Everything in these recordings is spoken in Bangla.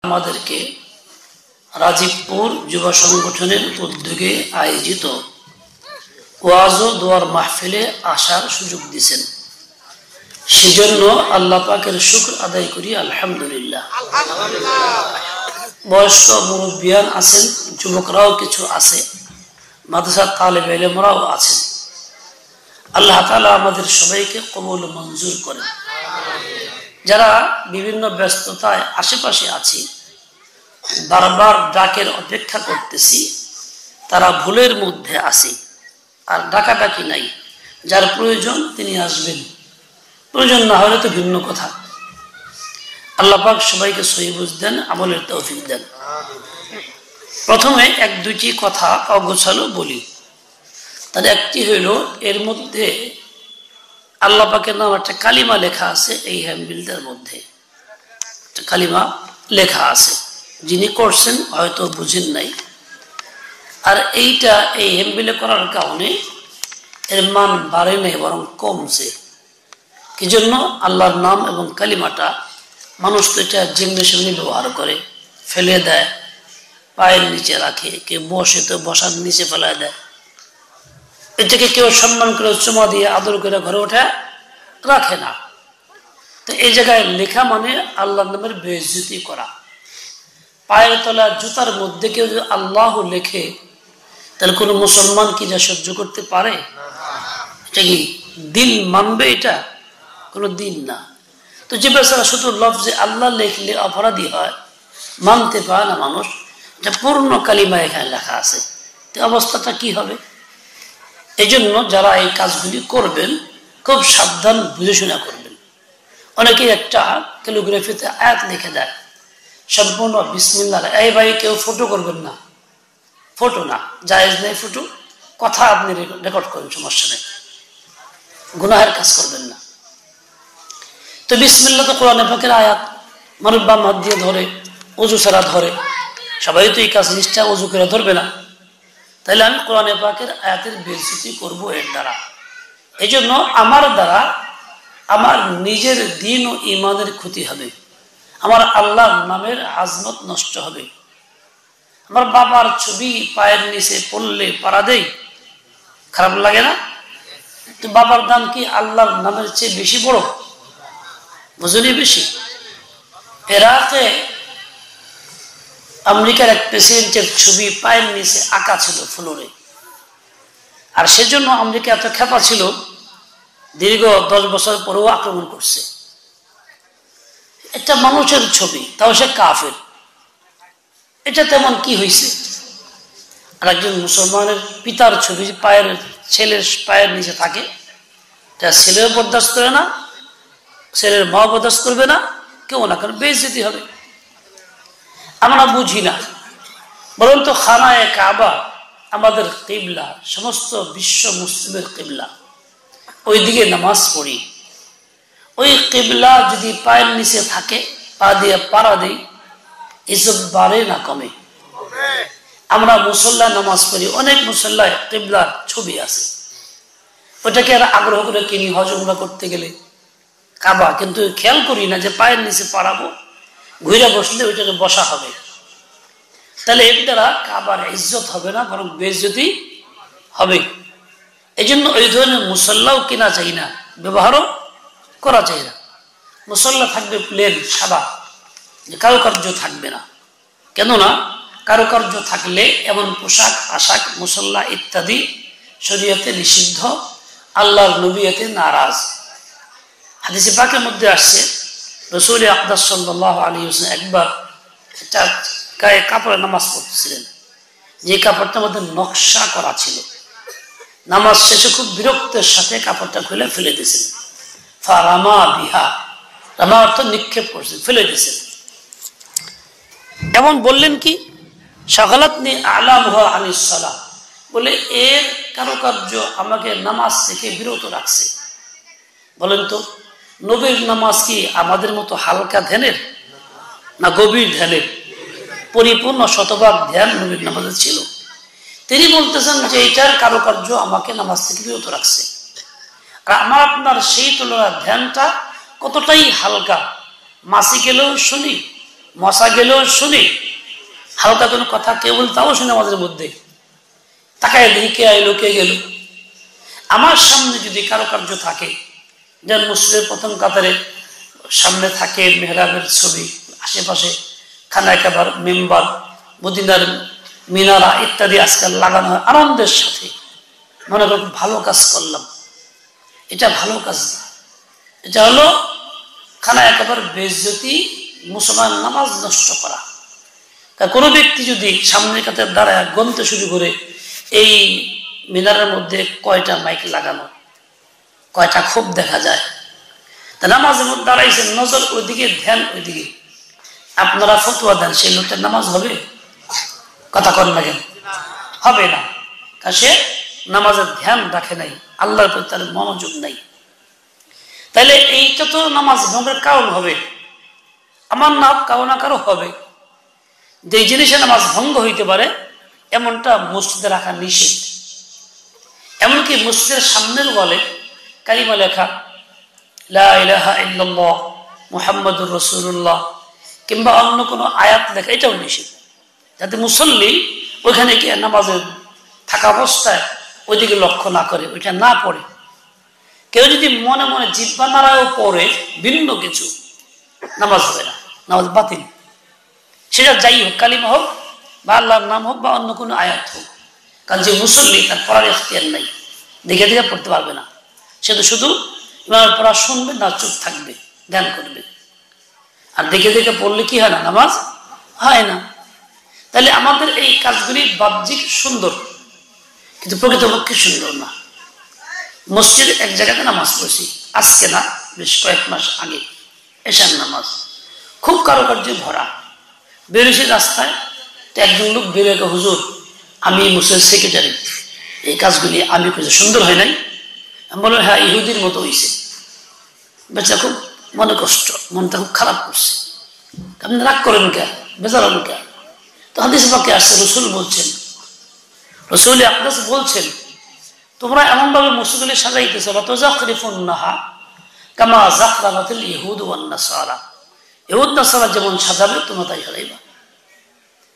আমাদেরকে রাজীবপুর যুব সংগঠনের উদ্যোগে আয়োজিত ওয়াজ ও দোয়ার মাহফিলে আসার সুযোগ দিয়েছেন। সেজন্য আল্লাহ পাকের শুকর আদায় করি, আলহামদুলিল্লাহ। বয়স্ক মুরব্বিয়ান আছেন, যুবকরাও কিছু আছে, মাদ্রাসার তালেব ইলমরাও আছেন। আল্লাহ তাআলা আমাদের সবাইকে কবুল মঞ্জুর করেন। যারা বিভিন্ন ব্যস্ততায় আশেপাশে আছি, বারবার ডাকের অপেক্ষা করতেছি, তারা ভুলের মধ্যে আছি, আর ডাকাডাকি নাই। যার প্রয়োজন তিনি আসবেন, প্রয়োজন না হলে তো ভিন্ন কথা। আল্লাহ পাক সবাইকে সহি বুঝ দেন, আমলের তৌফিক দেন। প্রথমে এক দুইটি কথা অগোছালো বলি। তার একটি হইল, এর মধ্যে আল্লাহ পাকের নাম একটা কালিমা লেখা আছে। এই হ্যান্ডবিলটার মধ্যে একটা কালিমা লেখা আছে, যিনি করছেন হয়তো বুঝেন নাই। আর এইটা এই হ্যান্ডবিলে করার কারণে এর মান বাড়ে নাই, বরং কমছে। কি জন্য? আল্লাহর নাম এবং কালিমাটা মানুষ তো এটা যেমনি সেমনি ব্যবহার করে, ফেলে দেয়, পায়ের নিচে রাখে, কেউ বসে তো বসার নিচে ফেলায় দেয়। এটাকে কেউ সম্মান করে চুমা দিয়ে আদর করে ঘরে ওঠে রাখে না। তো এই জায়গায় লেখা মানে আল্লাহর নামের বেইজ্জতি করা। পায়ের তলা জুতার মধ্যে কেউ যদি আল্লাহ লেখে, তাহলে কোনো মুসলমান কি যা সহ্য করতে পারে? এটা কি দিল মানবে? এটা কোনো দিন না। তো যে বেচারা শুধু লফজে আল্লাহ লেখলে অপরাধী হয়, মানতে পারে না মানুষ, এটা পূর্ণ কালিমা এখানে লেখা আছে, তো অবস্থাটা কি হবে? এই জন্য যারা এই কাজগুলি করবেন খুব সাবধান বুঝে শোনা করবেন। অনেকে একটা ক্যালিগ্রাফিতে আয়াত লিখে দেয়, সম্পূর্ণ বিসমিল্লাহ। এই ভাই কেউ ফটো করবেন না, ফটো না, জায়েজ নেই ফটো। কথা আপনি রেকর্ড করেন, সমস্যা নেই, গুনাহের কাজ করবেন না। তো বিসমিল্লাহ তো কোরআন পাকের আয়াত, মানুষ বাম হাত দিয়ে ধরে, অজু ছাড়া ধরে। সবাই তো এই কাজ জিনিসটা অজু করে ধরবে না, তাইলে আমি কোরআন পাকের আয়াতের বেইজ্জতি করব এর দ্বারা। এই জন্য আমার দ্বারা আমার নিজের দিন ও ইমানের ক্ষতি হবে, আমার আল্লাহর নামের আজমত নষ্ট হবে। আমার বাবার ছবি পায়ের নিচে পড়লে পাড়া দেই, খারাপ লাগে না? তো বাবার দাম কি আল্লাহর নামের চেয়ে বেশি বড়? বুঝলি বেশি? ইরাকে আমেরিকার এক প্রেসিডেন্টের ছবি পায়ের নিচে আঁকা ছিল ফ্লোরে, আর সেজন্য আমেরিকা এত খেপা ছিল, দীর্ঘ 10 বছর পরেও আক্রমণ করছে। একটা মানুষের ছবি, তাও সে কাফের, এটা তেমন কি হয়েছে? আর একজন মুসলমানের পিতার ছবি পায়ের, ছেলের পায়ের নিচে থাকে, এটা ছেলেও বরদাস্ত করে না, ছেলের মা বরদাস্ত করবে না, কেউ না, কারণ বেইজ্জতি হবে। আমরা বুঝি না, বরং তো খানায়ে কাবা আমাদের কিবলা, সমস্ত বিশ্ব মুসলিমের কিবলা, ওই দিকে নামাজ পড়ি। ওই কিবলা যদি পায়ের নিচে থাকে, পা দিয়ে পাড়া দেই, এসব বাড়ে না কমে? আমরা মুসল্লা নামাজ পড়ি, অনেক মুসল্লায় কিবলার ছবি আছে, ওটাকে আর আগ্রহ করে কিনি হজ উমরা করতে গেলে কাবা, কিন্তু খেয়াল করি না যে পায়ের নিচে পাড়াবো, ঘুরে বসলে ওইটাকে বসা হবে। তাহলে এর দ্বারা কাবার ইজ্জত হবে না, বরং বেইজ্জতি হবে। এই জন্য ওই ধরনের মুসল্লাও কিনা চাই না, ব্যবহারও করা চাই না। মুসল্লা থাকবে প্লেন সাদা, যে কারুকার্য থাকবে না। কেননা কারুকার্য থাকলে এমন পোশাক আশাক, মুসল্লা ইত্যাদি শরীয়তে নিষিদ্ধ, আল্লাহর নবী এতে নারাজ। হাদিসে পাকের মধ্যে আসছে, রাসূল আকরাম সাল্লাল্লাহু আলাইহি ওয়াসাল্লাম একবার একটা গায়ে কাপড়ে নামাজ পড়তেছিলেন, যে কাপড়টার মধ্যে নকশা করা ছিল। নামাজ শেষে খুব বিরক্তের সাথে কাপড়টা খুলে ফেলে দিয়েছেন। ফারামা বিহা, রামা অর্থ নিক্ষেপ করছেন, ফেলে দিয়েছেন। এমন বললেন কি, শাগালাতনি আলামুহা আনিস সালাহ, বলে এর কারুকার্য আমাকে নামাজ থেকে বিরত রাখছে। বলেন তো, নবীর নামাজ কি আমাদের মতো হালকা ধ্যানের না গভীর ধ্যানের? পরিপূর্ণ শতভাগ ধ্যান নবীর নামাজে ছিল। তিনি বলতেছেন যে এইটার কারুকার্য আমাকে নামাজ থেকে বিরত রাখছে। আর আমার আপনার সেই তুলনায় ধ্যানটা কতটাই হালকা, মাসি গেলেও শুনি, মশা গেলেও শুনি, হালকা কোনো কথা কে বল তাও শুনে আমাদের মধ্যে, তাকায় দেখি কে আইলো কে গেল। আমার সামনে যদি কারো কার্য থাকে, যেমন মসজিদের প্রথম কাতারে সামনে থাকে মেহরাবের ছবি, আশেপাশে খানায় কাবার, মেম্বার, মদিনার মিনারা ইত্যাদি আজকাল লাগানো হয় আনন্দের সাথে, মনে করি ভালো কাজ করলাম। এটা ভালো কাজ না, এটা হলো খানায় কাবার বেইজ্জতি, মুসলমান নামাজ নষ্ট করা। কোনো ব্যক্তি যদি সামনের কাতারে দাঁড়ায় গণতে শুরু করে এই মিনারের মধ্যে কয়টা মাইক লাগানো, কয়টা খুব দেখা যায়, তা নামাজের মধ্যে দাঁড়াইছেন, নজর ওইদিকে, ধ্যান ওইদিকে, আপনারা ফতোয়া দেন সেই লোকটার নামাজ হবে? কথা কন না কেন? হবে না, কারণ সে নামাজের ধ্যান রাখে নাই, আল্লাহর প্রতি তার মনোযোগ নাই। তাইলে এইটা তো নামাজ ভঙ্গের কারণ হবে, আমার না কারো না কারো হবে। যে জিনিসে নামাজ ভঙ্গ হইতে পারে এমনটা মসজিদে রাখা নিষেধ। এমনকি মসজিদের সামনের ওয়ালে কালিমা লেখা, লা ইলাহা ইল্লাল্লাহ মুহাম্মাদুর রাসূলুল্লাহ, কিংবা অন্য কোনো আয়াত লেখা, এটাও নিষেধ, যাতে মুসল্লি ওইখানে গিয়ে নামাজে থাকা অবস্থায় ওইদিকে লক্ষ্য না করে, ওইটা না পড়ে। কেউ যদি মনে মনে জিহ্বা নাড়ায়ও পড়ে ভিন্ন কিছু, নামাজ হবে না, নামাজ বাতিল। সেটা যাই হোক, কালিমা হোক বা আল্লাহর নাম হোক বা অন্য কোনো আয়াত হোক, কারণ যে মুসল্লি তার পড়ার ইখতিয়ার নাই, দেখে দেখে পড়তে পারবে না, সে তো শুধু ইমামের পড়া শুনবে না, চুপ থাকবে, ধ্যান করবে। আর দেখে দেখে পড়লে কি হয় না, নামাজ হয় না। তাহলে আমাদের এই কাজগুলি বাহ্যিক সুন্দর, কিন্তু প্রকৃতপক্ষে সুন্দর না। মসজিদে এক জায়গাতে নামাজ পড়ছি, আজকে না, বেশ কয়েক মাস আগে, এশার নামাজ, খুব কারুকার্যে ভরা। বেরোছি রাস্তায়, তো একজন লোক বেরোয়, হুজুর আমি মসজিদের সেক্রেটারি, এই কাজগুলি আমি করেছি, সুন্দর হয় নাই? আমি বললাম হ্যাঁ, ইহুদির মতো হয়েছে। বেচা খুব মনে কষ্ট, মনটা খুব খারাপ করছে। আপনি রাগ করেন কে, বেজারেন কে? তো হাদিস পাকে আসছে, রসুল বলছেন, রসুল আপনার বলছেন, তোমরা এমন ভাবে মসজিদগুলি সাজাইতেছো, কামা যাখরাবাতিল ইহুদ ওয়ান নাসারা, ইহুদ নাসারা যেমন সাজাবে তোমরা তাই সাজাইবা।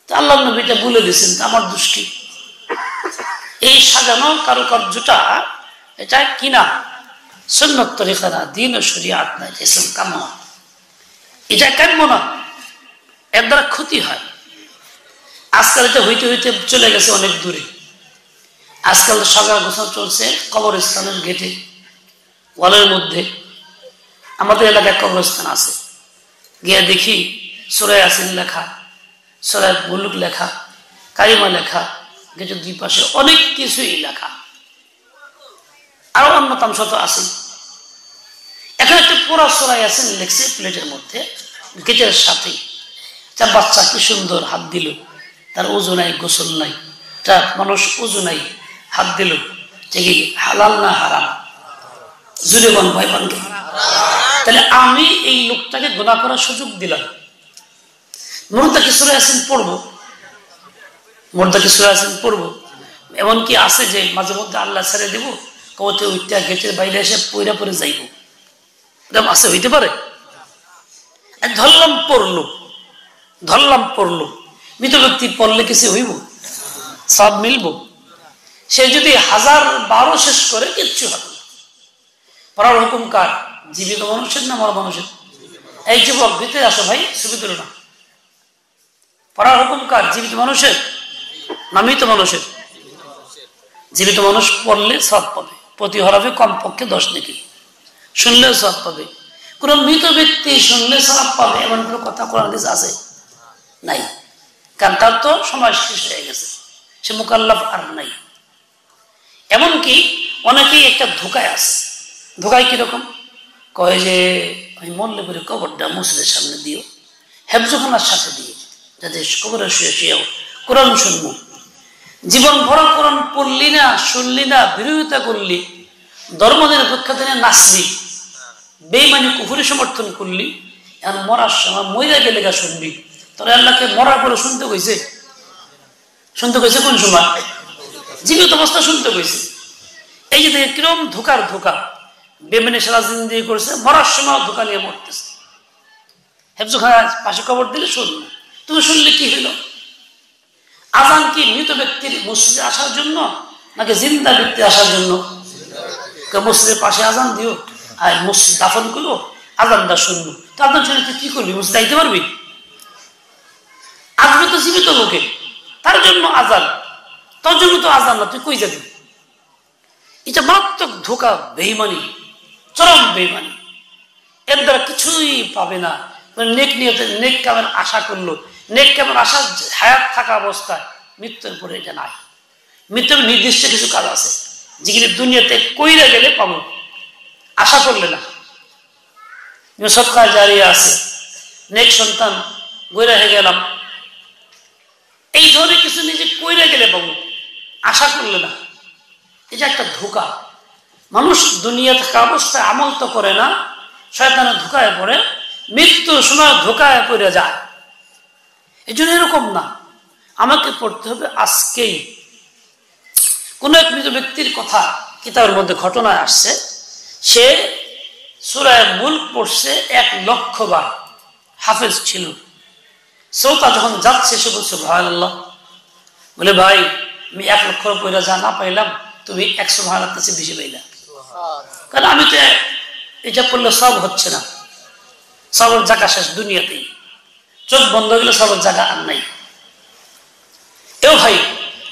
তো আল্লাহর নবী এটা বলে দিয়েছেন, আমার দোষ কি? এই সাজানো কারুকার্যটা এটা কিনা সুন্নত তরিকা না, দ্বীন ও শরিয়াত না, ইসলাম কাম্য না, এটা কাম্য না, এর দ্বারা ক্ষতি হয়। আজকাল এটা হইতে হইতে চলে গেছে অনেক দূরে। আজকাল সাজা গোছা চলছে কবরস্থানের গেটে, ওয়ালের মধ্যে। আমাদের এলাকায় কবরস্থান আছে, গিয়ে দেখি সূরা ইয়াসিন লেখা, সূরা মুলক লেখা, কালিমা লেখা, গেটের দুই পাশে অনেক কিছুই লেখা, আরো অন্য তামসা তো আছে। এখন একটা পুরা সূরা ইয়াসিন লেখছে প্লেটের মধ্যে, গেটের সাথে। তার বাচ্চা কি সুন্দর হাত দিল, তার ওযু নাই, গোসল নাই, তার মানুষ ওযু নাই, হাত দিল, যে কি হালাল না হারাম? জুড়ে বল ভয় পান। তাহলে আমি এই লোকটাকে গুনাহ করার সুযোগ দিলাম। মুর্দাকে সূরা ইয়াসিন পড়বো, মুর্দাকে সূরা ইয়াসিন পড়বো, এমনকি আছে যে মাঝে মধ্যে আল্লাহ ছেড়ে দিব, কবতে উঠতে গেটের বাইরে এসে পইরা পরে যাইব, এরকম আছে, হইতে পারে। ধরলাম পড়লো, ধরলাম পড়লো, মৃত ব্যক্তি পড়লে কিছু হইব? সব মিলব? সে যদি 1012 শেষ করে কিচ্ছু হবে না। পড়ার হুকুম কার? জীবিত মানুষের না মরা মানুষের? এই যুবক ভিতরে আসো ভাই, ছবি তুলো না। পড়ার হুকুম কার? জীবিত মানুষের না মৃত মানুষের? জীবিত মানুষ পড়লে সব পাবে, প্রতি হরফে কমপক্ষে 10 নেকি, শুনলেও সব পাবে। কোন মৃত ব্যক্তি শুনলে সব পাবে এমন কোনো কথা কোরআন হাদিসে আছে? নাই, কারণ তার তো সময় শেষ হয়ে গেছে, সে মুকাল্লাফ আর নাই। এমনকি অনেকেই একটা ধোকায় আছে। ধোকায় কিরকম? কয় যে আমি মরলে পরে কবরটা মসজিদের সামনে দিও, হেফজখানার সাথে দিও, যাতে কবরে শুয়ে শুয়েও কোরআন শুনবো। জীবন ভরা কোরআন পড়লি না, শুনলি না, বিরোধিতা করলি, ধর্মনিরপেক্ষ দিনে নাচলি, বেঈমানি কুফরি সমর্থন করলি, এখন মরার সময় মইরা গেলে গা শুনবি। তোরা আল্লাহকে মরার পরে শুনতে কইছে? শুনতে কইছে কোন সময়? জীবিত অবস্থা শুনতে কইছে। এই যে দেখে কিরম ধোকার ধোকা, বেমেনে সারা জিন্দেগি করছে, মরার সময় ধোকা নিয়ে মরতেছে। হেফজখানার পাশে কবর দিলে শুনলো, তুমি শুনলে কি হইল? আজান কি মৃত ব্যক্তির মসজিদে আসার জন্য নাকি জিন্দা ব্যক্তি আসার জন্য? মসজিদের পাশে আজান দিও আর মসজিদ দাফন করো, আজানটা শুনবো। তো আজান শুনে তুই কি করবি? মসজিদ যাইতে পারবি? আসবে তো জীবিত লোকে, তার জন্য আজান, তোর জন্য তো আজান না, তুই কই যাবি? এটা মারাত্মক ধোঁকা, বেঈমানি, চরম বেঈমানি। এর দ্বারা কিছুই পাবে না। নেক নিয়তে নেক কামের আশা করলো, নেক কামের আশা হায়াত থাকা অবস্থায় মৃত্যুর পরে এটা নাই। মৃত্যুর নির্দিষ্ট কিছু কাজ আছে যেগুলি দুনিয়াতে কইরা গেলে পাবো, আশা করলে না। সৎকার জারিয়া আছে, নেক সন্তান গইরা হয়ে গেলাম, এই ধরনের কিছু নিজে কইরা গেলে পাবো, আশা করলে না। এটা একটা ধোঁকা। মানুষ দুনিয়া থাকা অবস্থায় আমল তো করে না, শয়তানের ধোঁকায় পড়ে, মৃত্যুর সময় ধোঁকায় পড়ে যায়। এই জন্য এরকম না, আমাকে পড়তে হবে আজকেই। কোন এক মৃত ব্যক্তির কথা কিতাবের মধ্যে ঘটনায় আসছে, সে সূরা মুলক পড়ছে 1,00,000 বার, হাফেজ ছিল। শ্রোতা যখন যাচ্ছে সে বলছে সুবহানাল্লাহ, বলে ভাই আমি 1,00,000 পয়লা যা না পাইলাম, তুমি 100 সুবহানাল্লাহ কাছে বেশি পাইলা। কারণ আমি তো এটা পড়লে সব হচ্ছে না, সবার জায়গা শেষ দুনিয়াতেই, চোখ বন্ধ হয়ে গেলে সবার জায়গা আর নাই। এও ভাই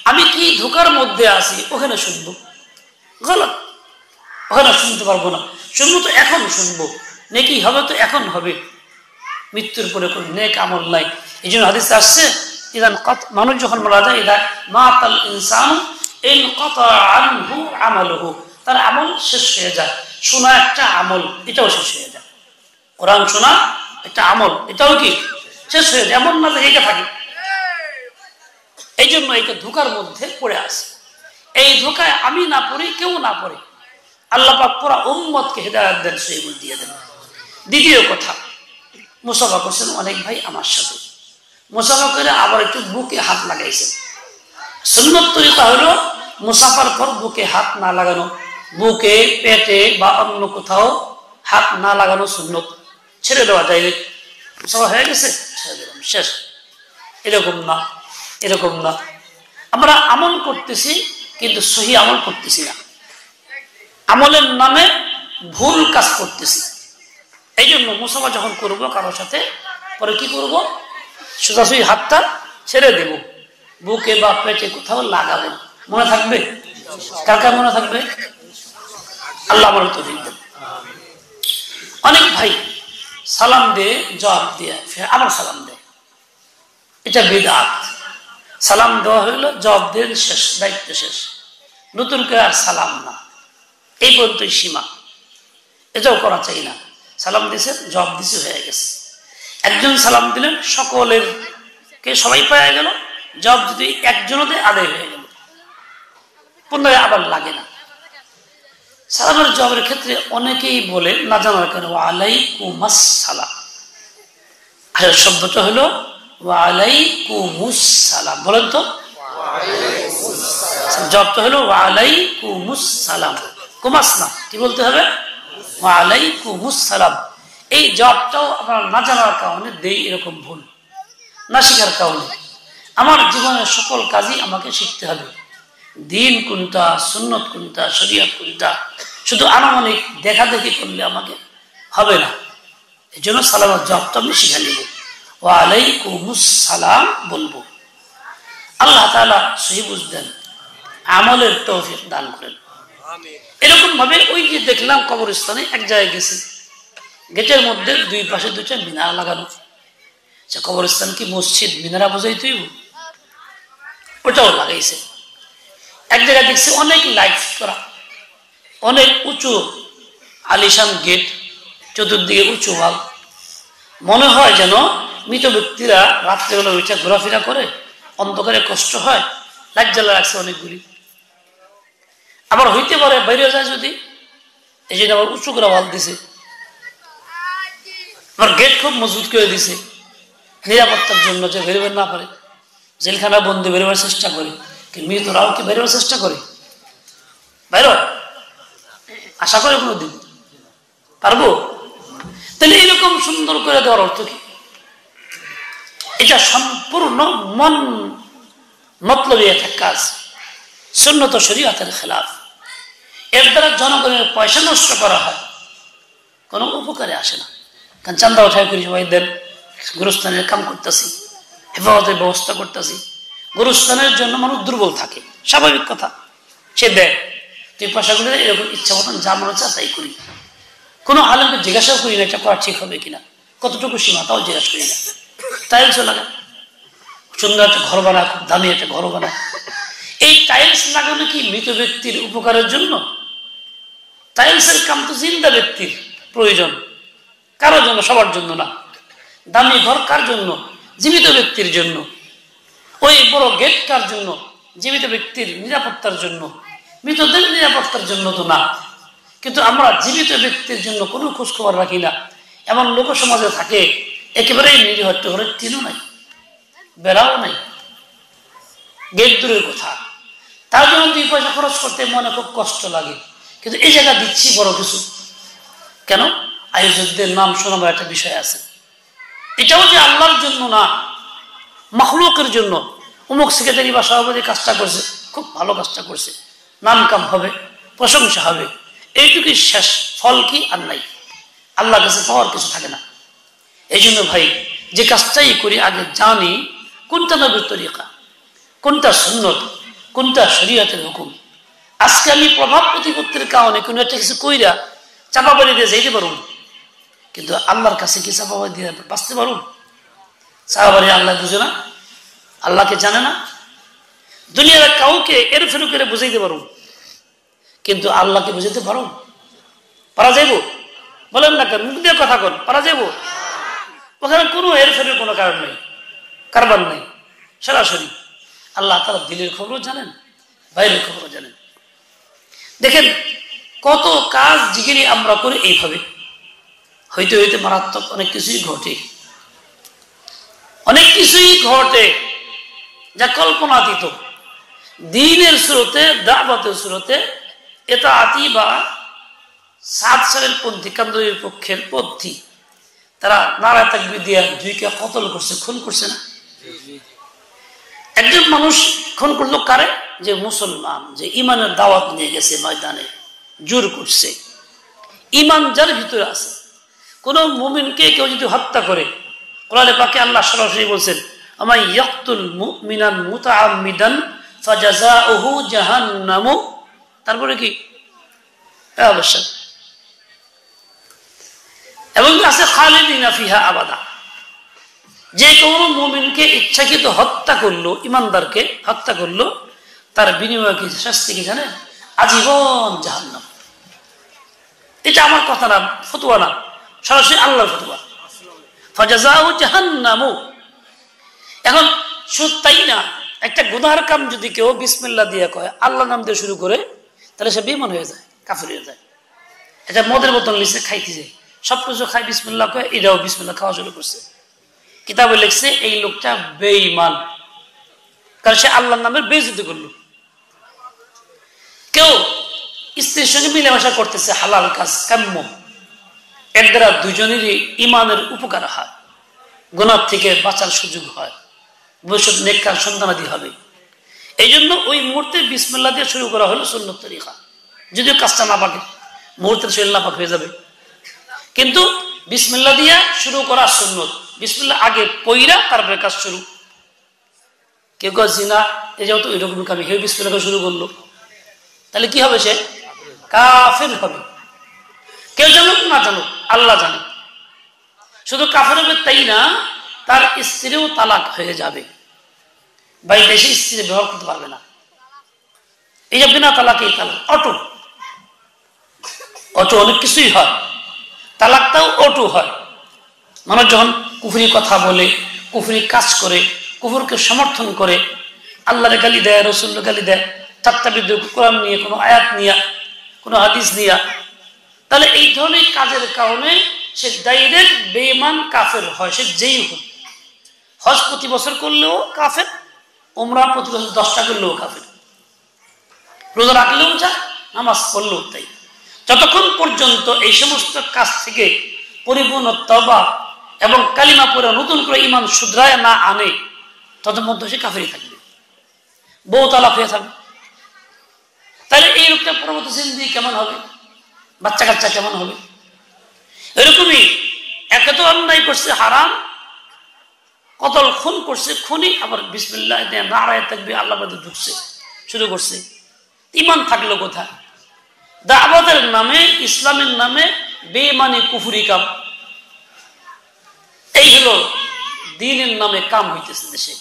আমি কি ধোকার মধ্যে আছি? ওখানে শুনবো, গলত, ওখানে শুনতে পারবো না। শুনবো তো এখন শুনবো, নেকি হবে তো এখন হবে, মৃত্যুর পরে কোন নেক আমল নাই। এই জন্য হাদিসে আসছে, মানুষ যখন মারা যায়, মাতাল ইনসান ইনকাতা আনহু আমালুহু, তার আমল শেষ হয়ে যায়। শোনা একটা আমল, এটাও শেষ হয়ে যায়। কোরআন শোনা একটা আমল, এটাও কি শেষ হয়ে যায়, এমন না যে এইটা থাকে। এই জন্য এইটা ধোঁকার মধ্যে পড়ে আছে। এই ধোঁকায় আমি না পড়ি, কেউ না পড়ে, আল্লাহ পাক পুরা উম্মতকে হিদায়াত দেন, সহিবুল দিয়ে দেন। দ্বিতীয় কথা, মুসাফা করছেন অনেক ভাই আমার সাথে, মুসাফা করে আবার একটু বুকে হাত লাগাইছেন। সুন্নত তরিকা হলো মুসাফার পর বুকে হাত না লাগানো, বুকে, পেটে বা অন্য কোথাও হাত না লাগানো সুন্নত, ছেড়ে দেওয়া ডাইরেক্ট। মুসাফা হয়ে গেছে, ছেড়ে দিলাম, শেষ। এরকম না, এরকম না। আমরা আমল করতেছি কিন্তু সহি আমল করতেছি না, আমলের নামে ভুল কাজ করতেছি। এই জন্য মুসাফা যখন করবো কারোর সাথে, পরে কি করব? সোজাসুজি হাতটা ছেড়ে দেব, বুকে বা পেটে কোথাও লাগাবো। মনে থাকবে? কার কার মনে থাকবে? আল্লাহ আমার তৌফিক দেন। অনেক ভাই সালাম দিয়ে জবাব দিয়ে ফের আবার সালাম দেয়, এটা বিদআত। সালাম দেওয়া হইলো, জবাব দিয়ে শেষ, দায়িত্ব শেষ, নতুন করে আর সালাম না, এই পর্যন্তই সীমা। এটাও করা চাই না। সালাম দিয়েছেন, জবাব দিছে, হয়ে গেছে। একজন সালাম দিলেন, সকলের কে সবাই পাওয়া গেল, জবাব যদি একজনও দেয় আদায় হয়ে গেল, পুনরায় আবার লাগে না। সালামের জবাবের ক্ষেত্রে অনেকেই বলে না জানার কারণে ওয়ালাইকুমাস সালাম, আর শব্দটা হলো ওয়ালাইকুমুস সালাম। বলেন তো, জবাবটা হলো ওয়ালাইকুমুস সালাম, কুমাস না, কি বলতে হবে? ওয়ালাইকুমুস সালাম। এই জবাবটাও আপনার না জানার কারণে দেই, এরকম ভুল, না শিখার কারণে। আমার জীবনের সকল কাজই আমাকে শিখতে হবে, দিন কোনটা, সুন্নত কোনটা, শরীয়ত কোনটা। শুধু আনুমানিক দেখা দেখি করলে আমাকে হবে না। এই জন্য সালামের জবাবটা আমি শিখে নেব, ওয়ালাইকুমুস সালাম বলবো। আল্লাহ তাআলা সহি বুঝলেন, আমলের তৌফিক দান করেন। এরকম ভাবে ওই যে দেখলাম কবরস্থানে এক জায়গায় গেছি, গেটের মধ্যে দুই পাশে দুইটা মিনার লাগানো। সে কবরস্থান কি মসজিদ, মিনারা বোঝাই তুই, ওটাও লাগাইছে। এক জায়গায় দেখছি অনেক লাইট করা, অনেক উঁচু আলিশান গেট, চতুর্দিকে উঁচু ওয়াল। মনে হয় যেন মৃত ব্যক্তিরা রাত্রেবেলা ওইটা ঘোরাফেরা করে, অন্ধকারে কষ্ট হয়, লাইট জ্বালা রাখছে অনেকগুলি। আবার হইতে পারে বাইরে যায় যদি, এই জন্য আবার উঁচু করে ওয়াল দিছে। আবার গেট খুব মজবুত করে দিছে নিরাপত্তার জন্য, যে বেরোবেন না পারে। জেলখানা বন্ধু বেরোবার চেষ্টা করে, মৃতরাও কি বেরোবার চেষ্টা করে? বাইর আশা করে কোনোদিন পারবো? তাহলে এরকম সুন্দর করে দেওয়ার অর্থ কি? এটা সম্পূর্ণ মন মতলবী একটা কাজ, সুন্নত শরীয়তের খেলাফ। এর দ্বারা জনগণের পয়সা নষ্ট করা হয়, কোনো উপকারে আসে না। কারণ চান্দা উঠায় করি সবাই দেন, গুরুস্থানের কাম করতেছি, হেফাজতের ব্যবস্থা করতেছি। গুরুস্থানের জন্য মানুষ দুর্বল থাকে, স্বাভাবিক কথা, সে দেয়। তুই পয়সাগুলো এরকম ইচ্ছা মতন যা মনে হচ্ছে তাই করি। কোনো আলেমকে জিজ্ঞাসাও করি না এটা করা ঠিক হবে কিনা, কতটুকু সীমা তাও জিজ্ঞাসা করি না। টাইলসও লাগায়, সুন্দর একটা ঘর বানায়, খুব দামি একটা ঘর বানায়। এই টাইলস লাগানো কি মৃত ব্যক্তির উপকারের জন্য? টাইলসের কাম তো জিন্দা ব্যক্তির প্রয়োজন, কারোর জন্য, সবার জন্য না। দামি ঘর কার জন্য? জীবিত ব্যক্তির জন্য। ওই বড় গেট কার জন্য? জীবিত ব্যক্তির নিরাপত্তার জন্য, মৃতদের নিরাপত্তার জন্য তো না। কিন্তু আমরা জীবিত ব্যক্তির জন্য কোনো খোঁজখবর রাখি না। এমন লোক সমাজে থাকে একেবারেই নিরীহ, ঘরের টিনও নাই, বেড়াও নাই, গেট দূরের কথা। তার জন্য 2 পয়সা খরচ করতে মনে খুব কষ্ট লাগে। কিন্তু এই জায়গা দিচ্ছি বড় কিছু কেন? আয়োজকদের নাম শোনাবার একটা বিষয় আছে। এটাও যে আল্লাহর জন্য না, মাখলুকের জন্য। অমুক সেক্রেটারি বা সভাপতি কাজটা করছে, খুব ভালো কাজটা করছে, নাম কাম হবে, প্রশংসা হবে, এইটুকুই শেষ। ফল কি? আর নাই, আল্লাহর কাছে পাওয়ার কিছু থাকে না। এই জন্য ভাই, যে কাজটাই করি আগে জানি কোনটা নবীর তরিকা, কোনটা সুন্নত, কোনটা শরীয়তের হুকুম। আজকে আমি প্রভাব প্রতিপত্তির কারণে কোনো একটা কিছু কইরা চাপাবাড়ি দিয়ে যাইতে পারুন, কিন্তু আল্লাহর কাছে কি চাপাবাড়ি দিয়ে বাঁচতে পারুন? চাপাবাড়ি আল্লাহ বুঝে না, আল্লাহকে জানে না। দুনিয়ার কাউকে এর ফেরু করে বুঝাইতে পারুন, কিন্তু আল্লাহকে বুঝাইতে পারুন? পারা যাইব? বলেন না কেন, মুখ দিয়ে কথা কন, পারা যাইব? ওখানে কোনো এর ফেরের কোনো কারণ নেই, কারবার নেই, সরাসরি আল্লাহ তাআলা দিলের খবরও জানেন, বাইরের খবরও জানেন। দেখেন কত কাজ জিগিরি আমরা করি এইভাবে, হইতে হইতে মারাত্মক অনেক কিছুই ঘটে, অনেক কিছুই ঘটে যা কল্পনাতীত। দ্বীনের স্রোতে, দাওয়াতের স্রোতে ইতাআতি বা সাত সালের পন্থী, কান্দরের পক্ষের পন্থী, তারা নারা তাকবীর দিয়া 2কে কতল করছে, খুন করছে না? একজন মানুষ খুন করলো কারে? যে মুসলমান, যে ইমানের দাওয়াত নিয়ে গেছে ময়দানে, জোর করছে। ইমান যার ভিতরে আছে, কোন মুমিনকে কেউ যদি হত্যা করে, কোরআনে পাকে আল্লাহ সরাসরি বলছেন, আমায় ইয়াকতুল মুমিনান মুতাআম্মিদান ফাজাযাউহু জাহান্নামু, তারপরে কি অবশ্যই, এবং আছে খালিদিনা ফিহা আবাদা। যে কোনো মুমিনকে ইচ্ছাকৃত হত্যা করলো, ইমানদারকে হত্যা করলো, তার বিনিময়ে কি শাস্তি কি জানেন? আজীবন জাহান্নাম। এটা আমার কথা না, ফতোয়া না, সরাসরি আল্লাহর ফতোয়া, ফাজাযাউ জাহান্নামু। এখন শুধু তাই না, একটা গুনাহর কাম যদি কেউ বিসমিল্লাহ দিয়ে কয়, আল্লাহর নাম দিয়ে শুরু করে, তাহলে সে বেঈমান হয়ে যায়, কাফির হয়ে যায়। এটা মদের বোতল নিচে খাইতে যায়, সবকিছু খাই বিসমিল্লাহ কয়, এটাও বিসমিল্লাহ খাওয়া শুরু করছে। কিতাবে লিখছে এই লোকটা বেঈমান, কারণ সে আল্লাহর নামের বেইজ্জতি করলো। কেউ স্ত্রীর সঙ্গে মিলেমিশা করতেছে, হালাল কাজ, কাম্য, এর দ্বারা দুজনেরই ইমানের উপকার হয়, গুনাহ থেকে বাঁচার সুযোগ হয়, ভবিষ্যৎ নেককার সন্তানাদি হবে। এই জন্য ওই মুহূর্তে বিসমিল্লাহ দিয়ে শুরু করা হলো সুন্নত তরিকা। যদিও কাজটা না পাকে, মুহূর্তের শরীর নাপাক হয়ে যাবে, কিন্তু বিসমিল্লাহ দিয়ে শুরু করা সুন্নত। বিসমিল্লাহ আগে পইরা তারপরে কাজ শুরু। কেউ কেউ জিনা, এই যেহেতু এরকম কামি, কেউ বিসমিল্লাহ শুরু করলো, তাহলে কি হবে? সে কাফের হবে। কেউ জানুক না জানুক, আল্লাহ জানে। শুধু কাফের হবে তাই না, তার স্ত্রীও তালাক হয়ে যাবে, বাইরে এসে স্ত্রী ব্যবহার করতে পারবে না। এই যে বিনা তালাক, এই তালাক অটো, অটো অনেক কিছুই হয়, তালাকটাও অটো হয়। মানুষ যখন কুফরি কথা বলে, কুফরি কাজ করে, কুফরকে সমর্থন করে, আল্লাহর গালি দেয়, রসুলের গালি দেয়, ঠাট্টা বিদ্রুপ, কোরআন নিয়ে, কোনো আয়াত নিয়া, কোনো হাদিস নিয়া, তাহলে এই ধরনের কাজের কারণে সে ডাইরেক্ট বেঈমান কাফের হয়। সে যেই হোক, হজ প্রতি বছর করলেও কাফের, উমরা প্রতি বছর 10টা করলেও কাফের, রোজা রাখলেও যা, নামাজ পড়লেও তাই। যতক্ষণ পর্যন্ত এই সমস্ত কাজ থেকে পরিপূর্ণ তওবা এবং কালিমা পড়ে নতুন করে ইমান শুধরায় না আনে, তত মধ্যে সে কাফেরই থাকবে, বউ তালাক হয়ে থাকবে। তাহলে এই লোকটা পরবর্তী জিন্দেগি কেমন হবে, বাচ্চা কাচ্চা কেমন হবে? এরকমই একে তো অন্যায় করছে হারাম, কতল খুন করছে খুনি, আবার বিসমিল্লাহ নারায়ে তাকবীর আল্লাহ বাদে ঢুকছে শুরু করছে। ইমান থাকলো কোথায়? দাওয়াতের নামে, ইসলামের নামে বেঈমানি কুফরি কাম, এই হলো দ্বীনের নামে কাম হইতেছে দেশে।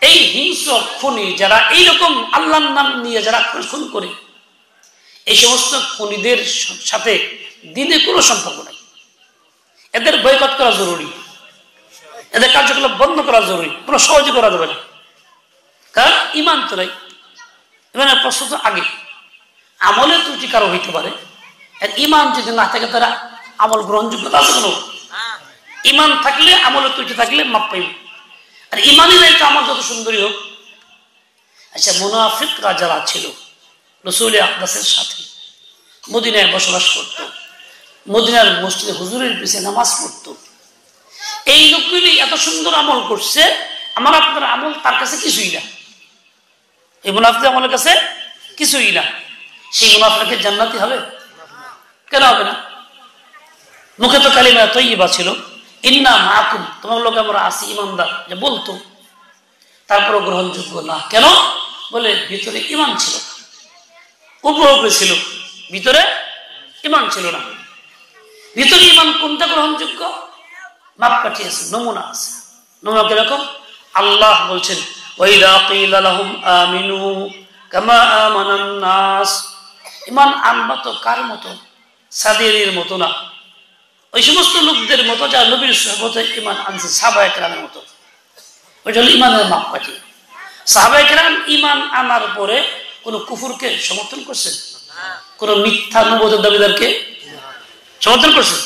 এই হিংস্র খুনি যারা এইরকম আল্লাহর নাম নিয়ে যারা খুন করে, এই সমস্ত খুনিদের সাথে দ্বীনের কোনো সম্পর্ক নাই। এদের বয়কট করা জরুরি, এদের কার্যকলাপ বন্ধ করা জরুরি, কোনো সহজে করা যাবে না। কারণ ইমান তো নাই, ইমানের প্রশ্ন তো আগে। আমলে ত্রুটি কারো হইতে পারে, আর ইমান যদি না থাকে তারা আমল গ্রহণযোগ্যতা আছে কোনো? ইমান থাকলে, আমলে ত্রুটি থাকলে মাপ পাইব। আর ইমানই নাই তো আমার যত সুন্দরী হোক। আচ্ছা, মুনাফিকরা যারা ছিল রাসূল আকদাসের সাথে মদিনায় বসবাস করত, মদিনার মসজিদে হুজুরের পিছনে নামাজ পড়ত, এই লোকগুলি এত সুন্দর আমল করছে, আমার আপনার আমল তার কাছে কিছুই না। এই মুনাফিক আমলের কাছে কিছুই না। সেই মুনাফিকের জান্নাতি হবে? কেন হবে না? মুখে তো কালিমা তাইয়্যিবা ছিল, ইন্না মাআকুম, তোমার লোক আমরা আছি ইমানদার, যে বলতো, তারপরও গ্রহণযোগ্য না। কেন? বলে ভিতরে ইমান ছিল, উপরে ছিল, ভিতরে ইমান ছিল না। ভিতরে ইমান কোনটা গ্রহণযোগ্য? মাপ কাটিয়েছে, নমুনা আছে। নমুনা কিরকম? আল্লাহ বলছেন, ওয়াইদা কিলা লাহুম আমিনু কামা আমানান নাস, ইমান আনবা তো কার মতো? সাদিরের মতো না, ওই সমস্ত লোকদের মতো যারা নবীর সুহবতে ইমান আনছে, সাহাবায়ে কেরামের মতো। ওইটা হলো ইমানের মাপকাঠি। সাহাবায়ে কেরাম ইমান আনার পরে কোন কুফুরকে সমর্থন করছেন? কোন মিথ্যা নবুয়তের দাবিদারকে সমর্থন করছেন?